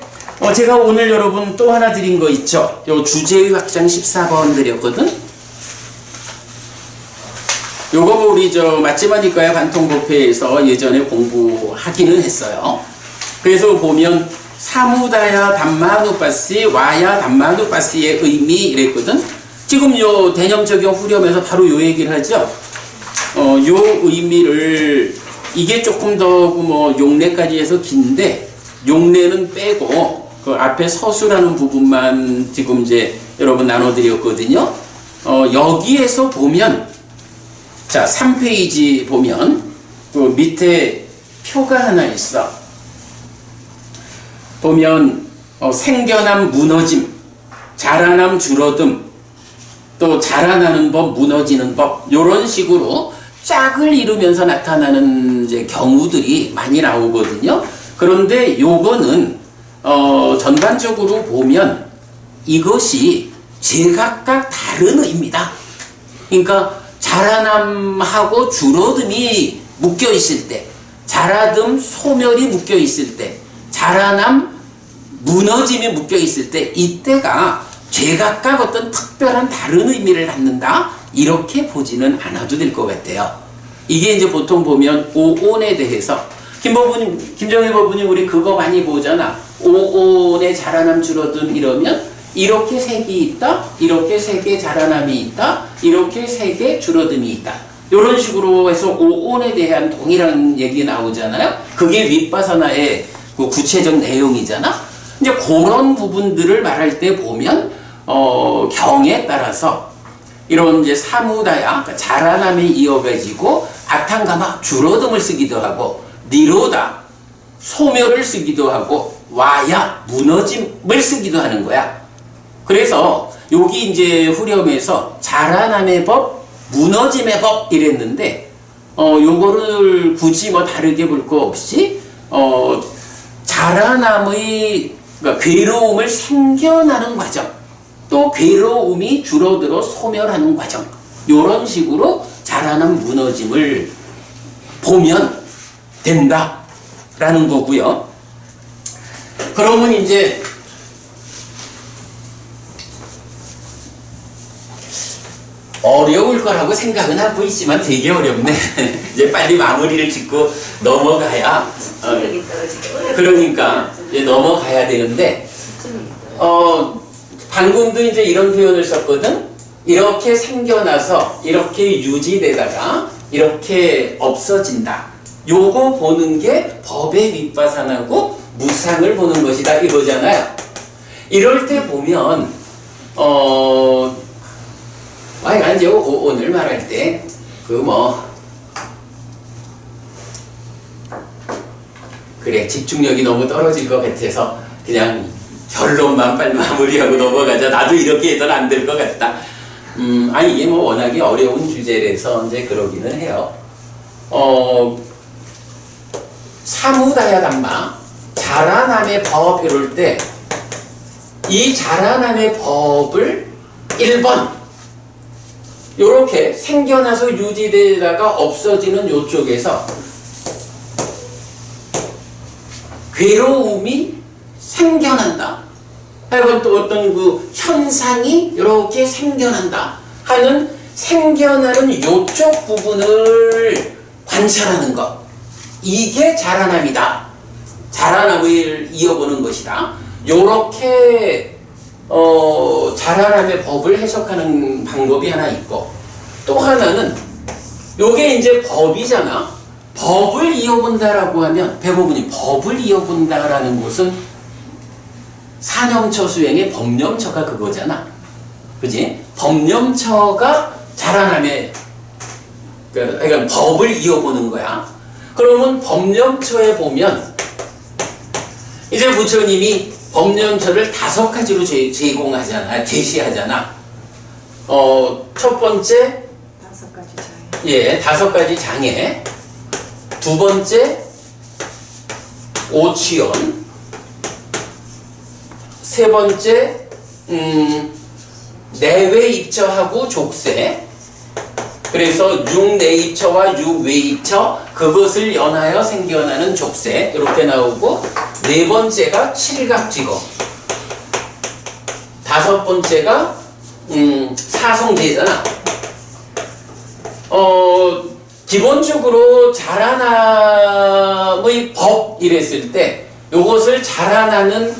제가 오늘 여러분 또 하나 드린 거 있죠? 요 주제의 확장 14번 드렸거든? 요거 우리 맞지마니까야 관통법회에서 예전에 공부하기는 했어요. 그래서 보면 사무다야 담마누빠시 와야 담마누빠시의 의미 이랬거든? 지금 요 대념 적용 후렴에서 바로 요 얘기를 하죠? 요 의미를 이게 조금 더 용례까지 해서 긴데, 용례는 빼고 그 앞에 서술하는 부분만 지금 이제 여러분 나눠드렸거든요. 여기에서 보면, 자, 3페이지 보면 그 밑에 표가 하나 있어. 보면 생겨남, 무너짐, 자라남, 줄어듦, 또 자라나는 법, 무너지는 법, 이런 식으로 짝을 이루면서 나타나는 이제 경우들이 많이 나오거든요. 그런데 요거는 전반적으로 보면 이것이 제각각 다른 의미다. 그러니까 자라남하고 줄어듦이 묶여 있을 때, 자라듦, 소멸이 묶여 있을 때, 자라남, 무너짐이 묶여 있을 때, 이때가 제각각 어떤 특별한 다른 의미를 갖는다, 이렇게 보지는 않아도 될 것 같아요. 이게 이제 보통 보면 오온에 대해서 김정일 법부님 우리 그거 많이 보잖아. 오온의 자라남, 줄어듦 이러면 이렇게 색이 있다, 이렇게 색의 자라남이 있다, 이렇게 색의 줄어듦이 있다, 이런 식으로 해서 오온에 대한 동일한 얘기 나오잖아요. 그게 윗바사나의 그 구체적 내용이잖아. 이제 그런 부분들을 말할 때 보면 경에 따라서 이런 이제 사무다야, 그러니까 자라남에 이어가지고 아탕가마, 줄어듦을 쓰기도 하고, 니로다, 소멸을 쓰기도 하고, 와야, 무너짐을 쓰기도 하는 거야. 그래서 여기 이제 후렴에서 자라남의 법, 무너짐의 법 이랬는데, 요거를 굳이 다르게 볼 거 없이 자라남의, 그러니까 괴로움을 생겨나는 과정, 또 괴로움이 줄어들어 소멸하는 과정, 요런 식으로 자라남, 무너짐을 보면 된다라는 거고요. 그러면 이제 어려울 거라고 생각은 하고 있지만 되게 어렵네. 이제 빨리 마무리를 짓고 넘어가야 그러니까 이제 넘어가야 되는데, 방금도 이제 이런 표현을 썼거든. 이렇게 생겨나서 이렇게 유지되다가 이렇게 없어진다. 요거 보는 게 법의 윗바산하고 무상을 보는 것이다 이거잖아요. 이럴 때 보면 이제 오늘 말할 때 그래 집중력이 너무 떨어질 것 같아서 그냥 결론만 빨리 마무리하고 넘어가자. 나도 이렇게 해서는 안 될 것 같다. 아니 이게 뭐 워낙에 어려운 주제라서 이제 그러기는 해요. 사무다야담마 자라남의 법 이럴 때 이 자라남의 법을 1번 요렇게 생겨나서 유지되다가 없어지는 요쪽에서 괴로움이 생겨난다. 하여간 또 어떤 그 현상이 이렇게 생겨난다 하는 생겨나는 요쪽 부분을 관찰하는 것. 이게 자라남이다. 자라남을 이어보는 것이다. 요렇게 자라남의 법을 해석하는 방법이 하나 있고 또 하나는 요게 이제 법이잖아. 법을 이어본다라고 하면 대부분이 법을 이어본다라는 것은 산영처 수행의 법령처가 그거잖아. 그지? 법령처가 자라남의 그러니까 법을 이어보는 거야. 그러면 법령처에 보면 이제 부처님이 법령처를 5가지로 제공하잖아. 제시하잖아. 첫 번째 5가지 장애. 예, 5가지 장애. 두 번째 오치연. 세 번째 내외 입처하고 족쇄. 그래서 육내 입처와 육외 입처 그것을 연하여 생겨나는 족쇄 이렇게 나오고 네 번째가 칠각지거. 다섯 번째가 사성제잖아. 기본적으로 자라남의 법 이랬을 때 요것을 자라나는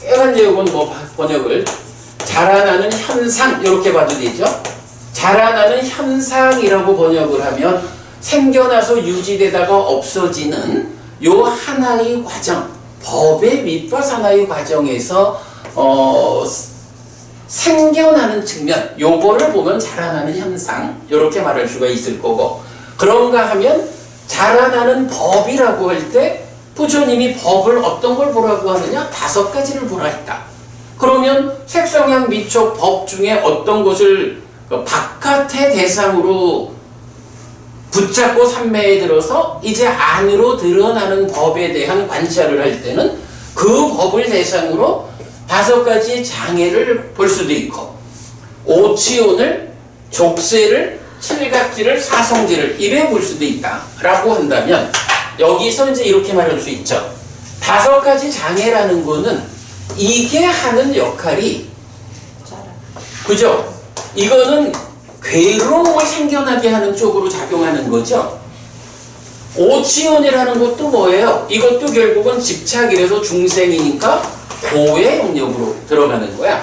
이건 뭐 번역을 자라나는 현상 이렇게 봐도 되죠. 자라나는 현상이라고 번역을 하면 생겨나서 유지되다가 없어지는 요 하나의 과정, 법의 밑바사나의 과정에서 생겨나는 측면, 요거를 보면 자라나는 현상 이렇게 말할 수가 있을 거고 그런가 하면 자라나는 법이라고 할 때 부처님이 법을 어떤 걸 보라고 하느냐? 5가지를 보라 했다. 그러면 색성향 미촉 법 중에 어떤 것을 바깥의 대상으로 붙잡고 삼매에 들어서 이제 안으로 드러나는 법에 대한 관찰을 할 때는 그 법을 대상으로 5가지 장애를 볼 수도 있고 오치온을, 족쇄를, 칠각지를, 사성지를 이래 볼 수도 있다 라고 한다면 여기서 이제 이렇게 말할 수 있죠. 5가지 장애라는 거는 이게 하는 역할이 그죠? 이거는 괴로움을 생겨나게 하는 쪽으로 작용하는 거죠. 오치온이라는 것도 뭐예요? 이것도 결국은 집착이라서 중생이니까 고의 영역으로 들어가는 거야.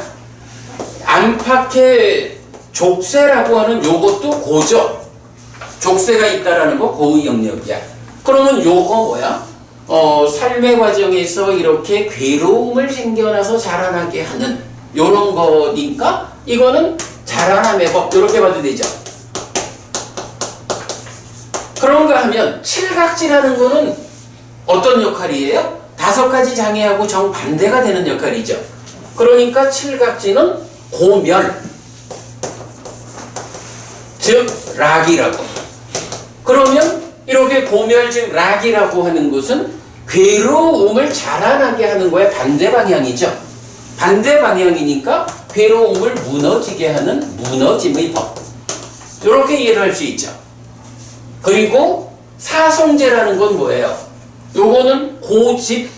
안팎의 족쇄라고 하는 요것도 고죠. 족쇄가 있다라는 거 고의 영역이야. 그러면 요거 뭐야? 삶의 과정에서 이렇게 괴로움을 생겨나서 자라나게 하는 요런 거니까 이거는 자라남의 법 이렇게 봐도 되죠. 그런가 하면 칠각지라는 거는 어떤 역할이에요? 5가지 장애하고 정반대가 되는 역할이죠. 그러니까 칠각지는 고멸, 즉 락이라고. 그러면 이렇게 고멸 즉 락이라고 하는 것은 괴로움을 자라나게 하는 거에 반대 방향이죠. 반대 방향이니까 괴로움을 무너지게 하는 무너짐의 법. 이렇게 이해를 할 수 있죠. 그리고 사성제라는 건 뭐예요? 요거는 고집,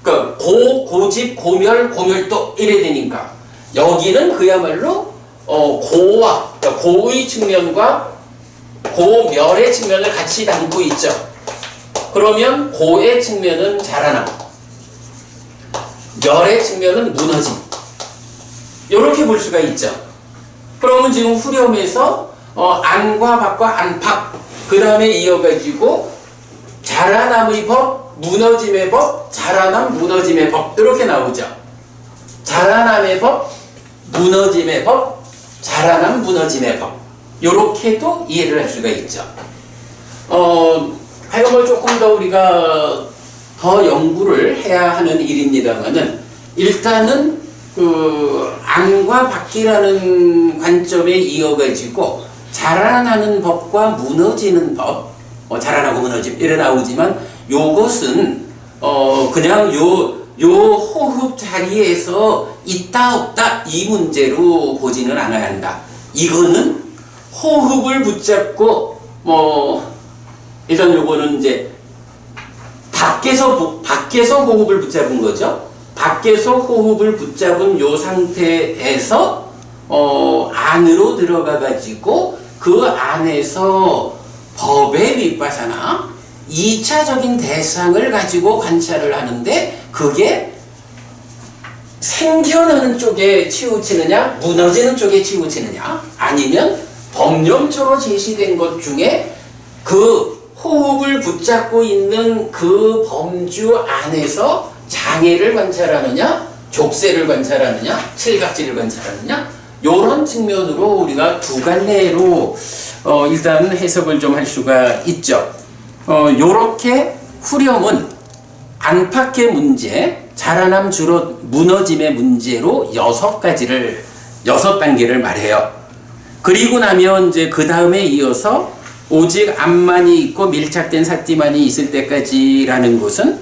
그러니까 고집, 고멸, 고멸도 이래 되니까 여기는 그야말로 고와, 그러니까 고의 측면과 고멸의 측면을 같이 담고 있죠. 그러면 고의 측면은 자라남, 멸의 측면은 무너짐. 이렇게 볼 수가 있죠. 그러면 지금 후렴에서 안과 밖과 안팎 그 다음에 이어가지고 자라남의 법, 무너짐의 법, 자라남, 무너짐의 법 이렇게 나오죠. 자라남의 법, 무너짐의 법, 자라남, 무너짐의 법 이렇게도 이해를 할 수가 있죠. 하여간 뭐 조금 더 우리가 더 연구를 해야 하는 일입니다만은 일단은 그 안과 밖이라는 관점에 이어가지고 자라나는 법과 무너지는 법, 자라나고 무너짐 이래 나오지만 요것은 그냥 요 호흡 자리에서 있다 없다 이 문제로 보지는 않아야 한다. 이거는 호흡을 붙잡고 일단 요거는 이제 밖에서 호흡을 붙잡은 거죠. 밖에서 호흡을 붙잡은 요 상태에서 안으로 들어가 가지고 그 안에서 법의 윗바사나 2차적인 대상을 가지고 관찰을 하는데 그게 생겨나는 쪽에 치우치느냐 무너지는 쪽에 치우치느냐 아니면 법념처로 제시된 것 중에 그 호흡을 붙잡고 있는 그 범주 안에서 장애를 관찰하느냐 족쇄를 관찰하느냐 칠각지를 관찰하느냐 이런 측면으로 우리가 두 갈래로 일단 해석을 좀 할 수가 있죠. 요렇게 후렴은 안팎의 문제, 자라남 주로 무너짐의 문제로 6단계를 말해요. 그리고 나면 이제 그 다음에 이어서 오직 암만이 있고 밀착된 사띠만이 있을 때까지라는 것은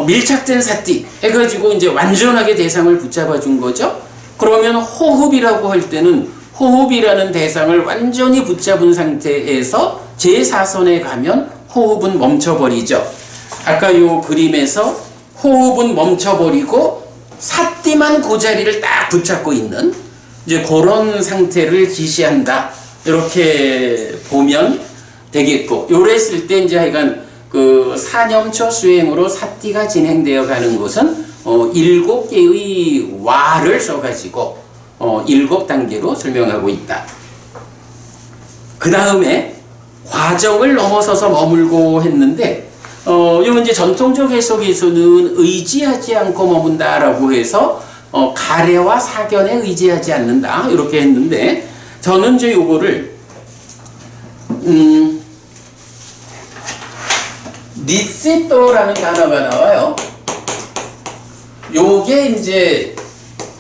밀착된 사띠 해가지고 이제 완전하게 대상을 붙잡아 준 거죠. 그러면 호흡이라고 할 때는 호흡이라는 대상을 완전히 붙잡은 상태에서 제4선에 가면 호흡은 멈춰버리죠. 아까 요 그림에서 호흡은 멈춰버리고 사띠만 그 자리를 딱 붙잡고 있는 이제 그런 상태를 지시한다. 이렇게 보면 되겠고, 요랬을 때 이제 하여간 그 사념처 수행으로 사띠가 진행되어 가는 것은 7개의 와를 써가지고 7단계로 설명하고 있다. 그 다음에 과정을 넘어서서 머물고 했는데 요 이제 전통적 해석에서는 의지하지 않고 머문다라고 해서 가래와 사견에 의지하지 않는다 이렇게 했는데 저는 이제 요거를 니시토라는 단어가 나와요. 요게 이제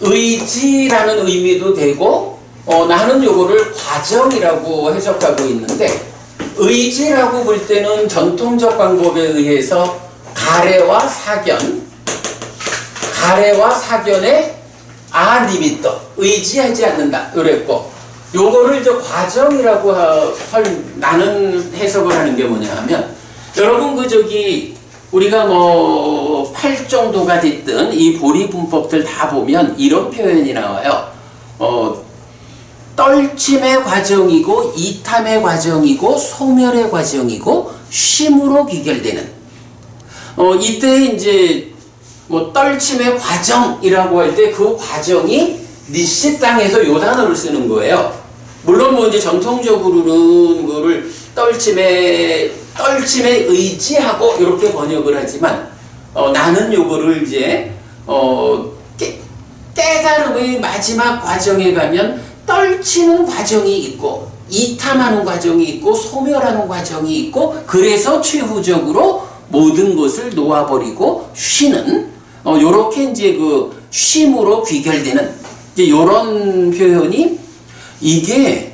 의지라는 의미도 되고 나는 요거를 과정이라고 해석하고 있는데 의지라고 볼 때는 전통적 방법에 의해서 가래와 사견에 아니미떠 의지하지 않는다 그랬고 요거를 이제 과정이라고 나는 해석을 하는 게 뭐냐 하면 여러분 우리가 8 정도가 됐든 이 보리분법들 다 보면 이런 표현이 나와요. 떨침의 과정이고 이탐의 과정이고 소멸의 과정이고 쉼으로 귀결되는 이때 이제 떨침의 과정이라고 할 때 그 과정이 니시 땅에서 요 단어를 쓰는 거예요. 물론 이제 전통적으로는 그거를 떨침에 의지하고 이렇게 번역을 하지만 나는 요거를 이제 깨달음의 마지막 과정에 가면 떨치는 과정이 있고 이탐하는 과정이 있고 소멸하는 과정이 있고 그래서 최후적으로 모든 것을 놓아버리고 쉬는 요렇게 이제 그 쉼으로 귀결되는 이제 요런 표현이 이게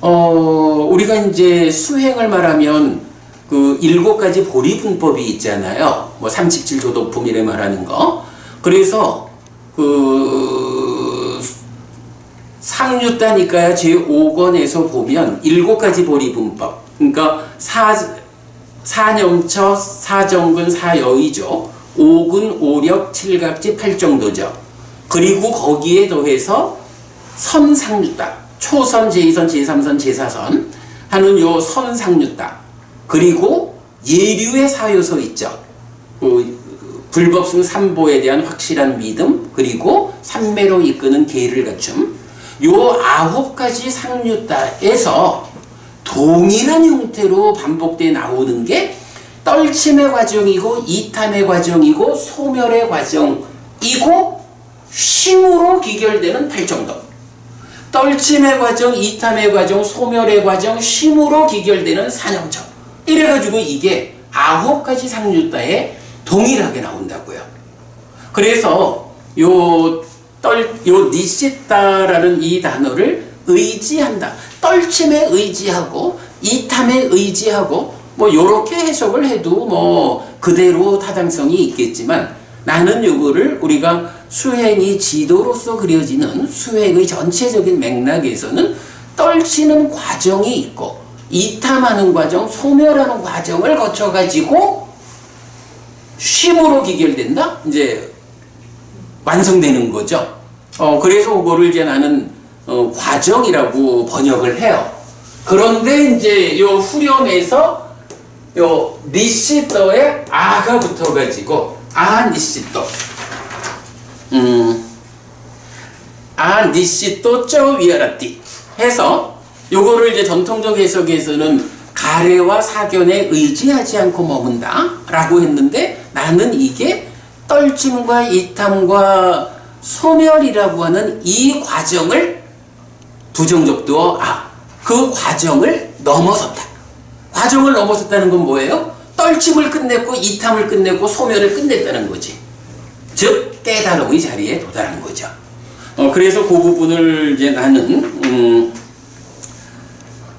우리가 이제 수행을 말하면 그 7가지 보리분법이 있잖아요. 37조도품이래 말하는 거. 그래서 그 상류다니까요. 제5권에서 보면 7가지 보리분법. 그러니까 사념처, 사정근, 사여의죠. 5근, 5력, 7각지, 8정도죠. 그리고 거기에 더해서 선상류다. 초선, 제2선, 제3선, 제4선 하는 요 선상류다. 그리고 예류의 사요소 있죠. 불법승 삼보에 대한 확실한 믿음, 그리고 삼매로 이끄는 계를 갖춤. 요 9가지 상류다에서 동일한 형태로 반복돼 나오는 게 떨침의 과정이고 이탐의 과정이고 소멸의 과정이고 쉼으로 귀결되는 8정도. 떨침의 과정, 이탐의 과정, 소멸의 과정, 쉼으로 귀결되는 사념처. 이래가지고 이게 9가지 상류다의 동일하게 나온다고요. 그래서 요 니시다라는 이 단어를 의지한다. 떨침에 의지하고 이탐에 의지하고 뭐 요렇게 해석을 해도 뭐 그대로 타당성이 있겠지만 나는 요거를 우리가 수행이 지도로서 그려지는 수행의 전체적인 맥락에서는 떨치는 과정이 있고 이탐하는 과정, 소멸하는 과정을 거쳐가지고 쉼으로 기결된다? 이제 완성되는 거죠. 그래서 그거를 이제 나는 과정이라고 번역을 해요. 그런데 이제 요 후렴에서 요 니시떠에 아가 붙어가지고 니시떠 니시떠 쩌 위아라띠 해서 요거를 이제 전통적 해석에서는 가래와 사견에 의지하지 않고 머문다 라고 했는데 나는 이게 떨침과 이탐과 소멸이라고 하는 이 과정을 부정적두어 그 과정을 넘어섰다. 과정을 넘어섰다는 건 뭐예요? 떨침을 끝냈고 이탐을 끝냈고 소멸을 끝냈다는 거지. 즉 깨달음의 자리에 도달한 거죠. 그래서 그 부분을 이제 나는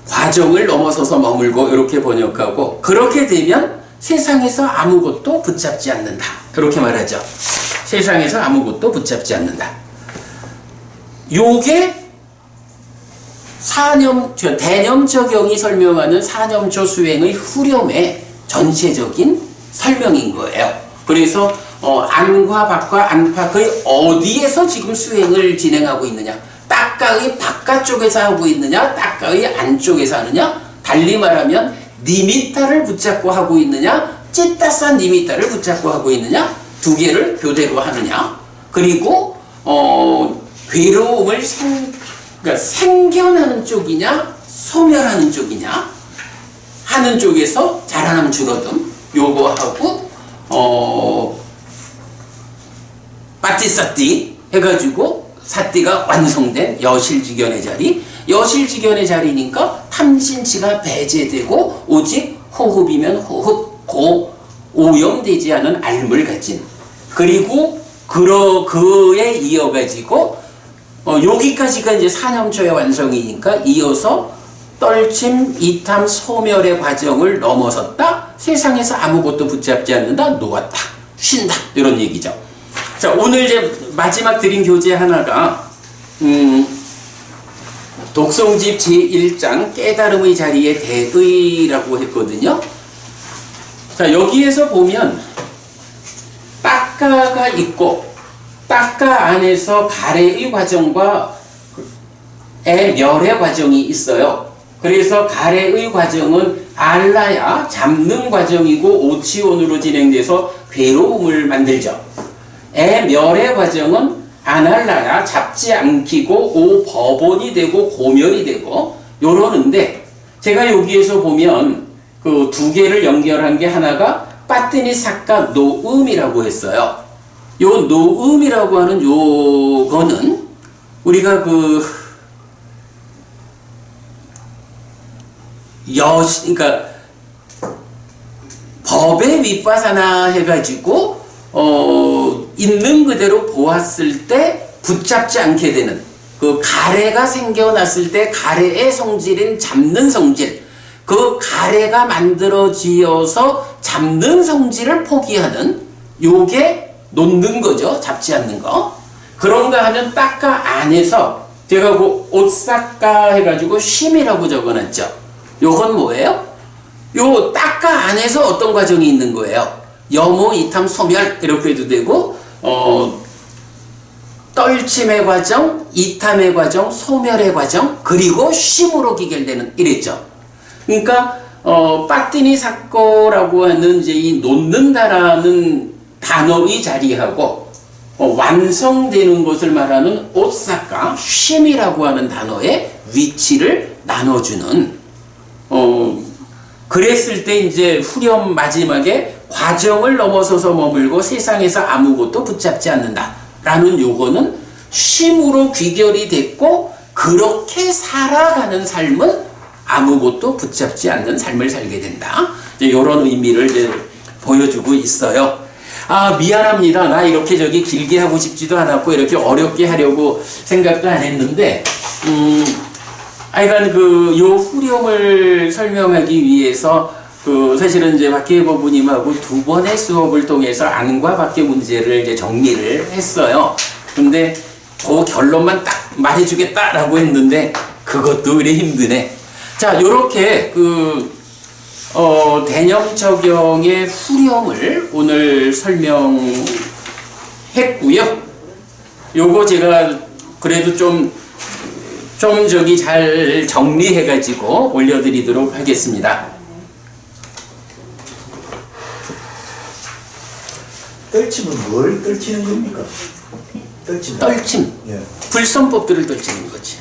과정을 넘어서서 머물고 이렇게 번역하고 그렇게 되면 세상에서 아무것도 붙잡지 않는다. 그렇게 말하죠. 세상에서 아무것도 붙잡지 않는다. 요게 대념처경이 설명하는 사념초 수행의 후렴의 전체적인 설명인 거예요. 그래서 안과 밖과 안팎의 어디에서 지금 수행을 진행하고 있느냐, 딱가의 바깥쪽에서 하고 있느냐, 딱가의 안쪽에서 하느냐, 달리 말하면 니미타를 붙잡고 하고 있느냐, 찌따싼 니미타를 붙잡고 하고 있느냐, 두 개를 교대로 하느냐, 그리고 괴로움을 그러니까 생겨나는 쪽이냐 소멸하는 쪽이냐 하는 쪽에서 자라남 줄어듦 요거하고 빠띠사띠 해가지고 사띠가 완성된 여실지견의 자리, 여실지견의 자리니까 탐진치가 배제되고 오직 호흡이면 호흡, 오염되지 않은 알물 가진, 그리고 그에 이어가지고 여기까지가 이제 사념초의 완성이니까 이어서 떨침, 이탐, 소멸의 과정을 넘어섰다. 세상에서 아무것도 붙잡지 않는다. 놓았다. 쉰다. 이런 얘기죠. 자, 오늘 이제 마지막 드린 교재 하나가 독송집 제1장 깨달음의 자리에 대의라고 했거든요. 자, 여기에서 보면 딱가가 있고 딱가 안에서 가래의 과정과 멸의 과정이 있어요. 그래서 가래의 과정은 알라야 잡는 과정이고 오치온으로 진행돼서 괴로움을 만들죠. 멸의 과정은 아날라야 잡지 않기고 오법원이 되고 고멸이 되고 요러는데, 제가 여기에서 보면 그 두 개를 연결한 게 하나가 빠뜨니 삭가 노음이라고 했어요. 요 노음이라고 하는 요거는 우리가 그러니까 법의 윗바사나 해가지고 있는 그대로 보았을 때 붙잡지 않게 되는 그 가래가 생겨났을 때 가래의 성질인 잡는 성질, 그 가래가 만들어지어서 잡는 성질을 포기하는 요게 놓는 거죠. 잡지 않는 거. 그런가 하면 딱가 안에서 제가 그 옷삭가 해가지고 쉼이라고 적어놨죠. 요건 뭐예요? 요 딱가 안에서 어떤 과정이 있는 거예요? 염호, 이탐, 소멸 이렇게 해도 되고 떨침의 과정, 이탐의 과정, 소멸의 과정, 그리고 쉼으로 기결되는 이랬죠. 그러니까 빠띠니 사코라고 하는 이제 이 놓는다라는 단어의 자리하고 완성되는 것을 말하는 오사카, 쉼이라고 하는 단어의 위치를 나눠주는 그랬을 때 이제 후렴 마지막에 과정을 넘어서서 머물고 세상에서 아무것도 붙잡지 않는다 라는 요거는 쉼으로 귀결이 됐고 그렇게 살아가는 삶은 아무것도 붙잡지 않는 삶을 살게 된다. 이제 이런 의미를 이제 보여주고 있어요. 아, 미안합니다. 나 이렇게 저기 길게 하고 싶지도 않았고, 이렇게 어렵게 하려고 생각도 안 했는데, 하여간 요 후렴을 설명하기 위해서, 사실은 이제 박혜보 부님하고 두 번의 수업을 통해서 안과 밖의 문제를 이제 정리를 했어요. 근데 그 결론만 딱 말해주겠다라고 했는데, 그것도 그래 힘드네. 자, 요렇게 대념 적용의 후렴을 오늘 설명했고요. 요거 제가 그래도 좀 저기 잘 정리해가지고 올려드리도록 하겠습니다. 떨침은 뭘 떨치는 겁니까? 떨침. 예. 불선법들을 떨치는 거지.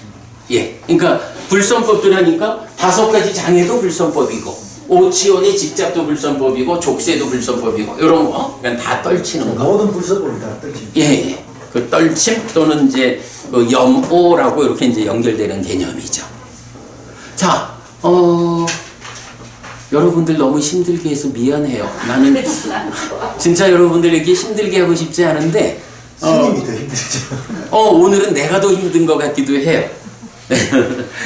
예. 그러니까 불선법들 하니까 5가지 장애도 불선법이고, 오치원의 집잡도 불선법이고, 족쇄도 불선법이고, 이런 거. 그냥 다 떨치는 거. 모든 불서법이 다 떨칩니다. 예, 예. 그 떨침 또는 이제 염오라고 이렇게 이제 연결되는 개념이죠. 자, 여러분들 너무 힘들게 해서 미안해요. 나는 진짜 여러분들 이렇게 힘들게 하고 싶지 않은데, 스님이 더 힘들죠. 오늘은 내가 더 힘든 것 같기도 해요.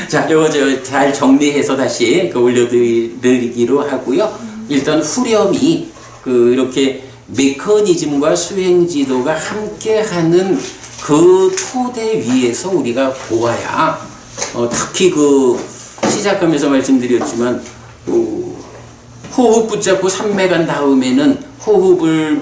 자, 요거 잘 정리해서 다시 올려드리기로 하고요. 일단 후렴이 이렇게 메커니즘과 수행지도가 함께하는 그 토대 위에서 우리가 보아야, 특히 시작하면서 말씀드렸지만, 호흡 붙잡고 삼매간 다음에는 호흡을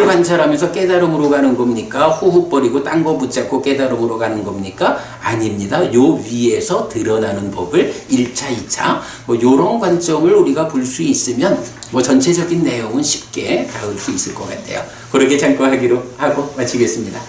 관찰하면서 깨달음으로 가는 겁니까? 호흡 버리고 딴 거 붙잡고 깨달음으로 가는 겁니까? 아닙니다. 요 위에서 드러나는 법을 1차, 2차 요런 관점을 우리가 볼 수 있으면 전체적인 내용은 쉽게 다룰 수 있을 것 같아요. 그렇게 참고하기로 하고 마치겠습니다.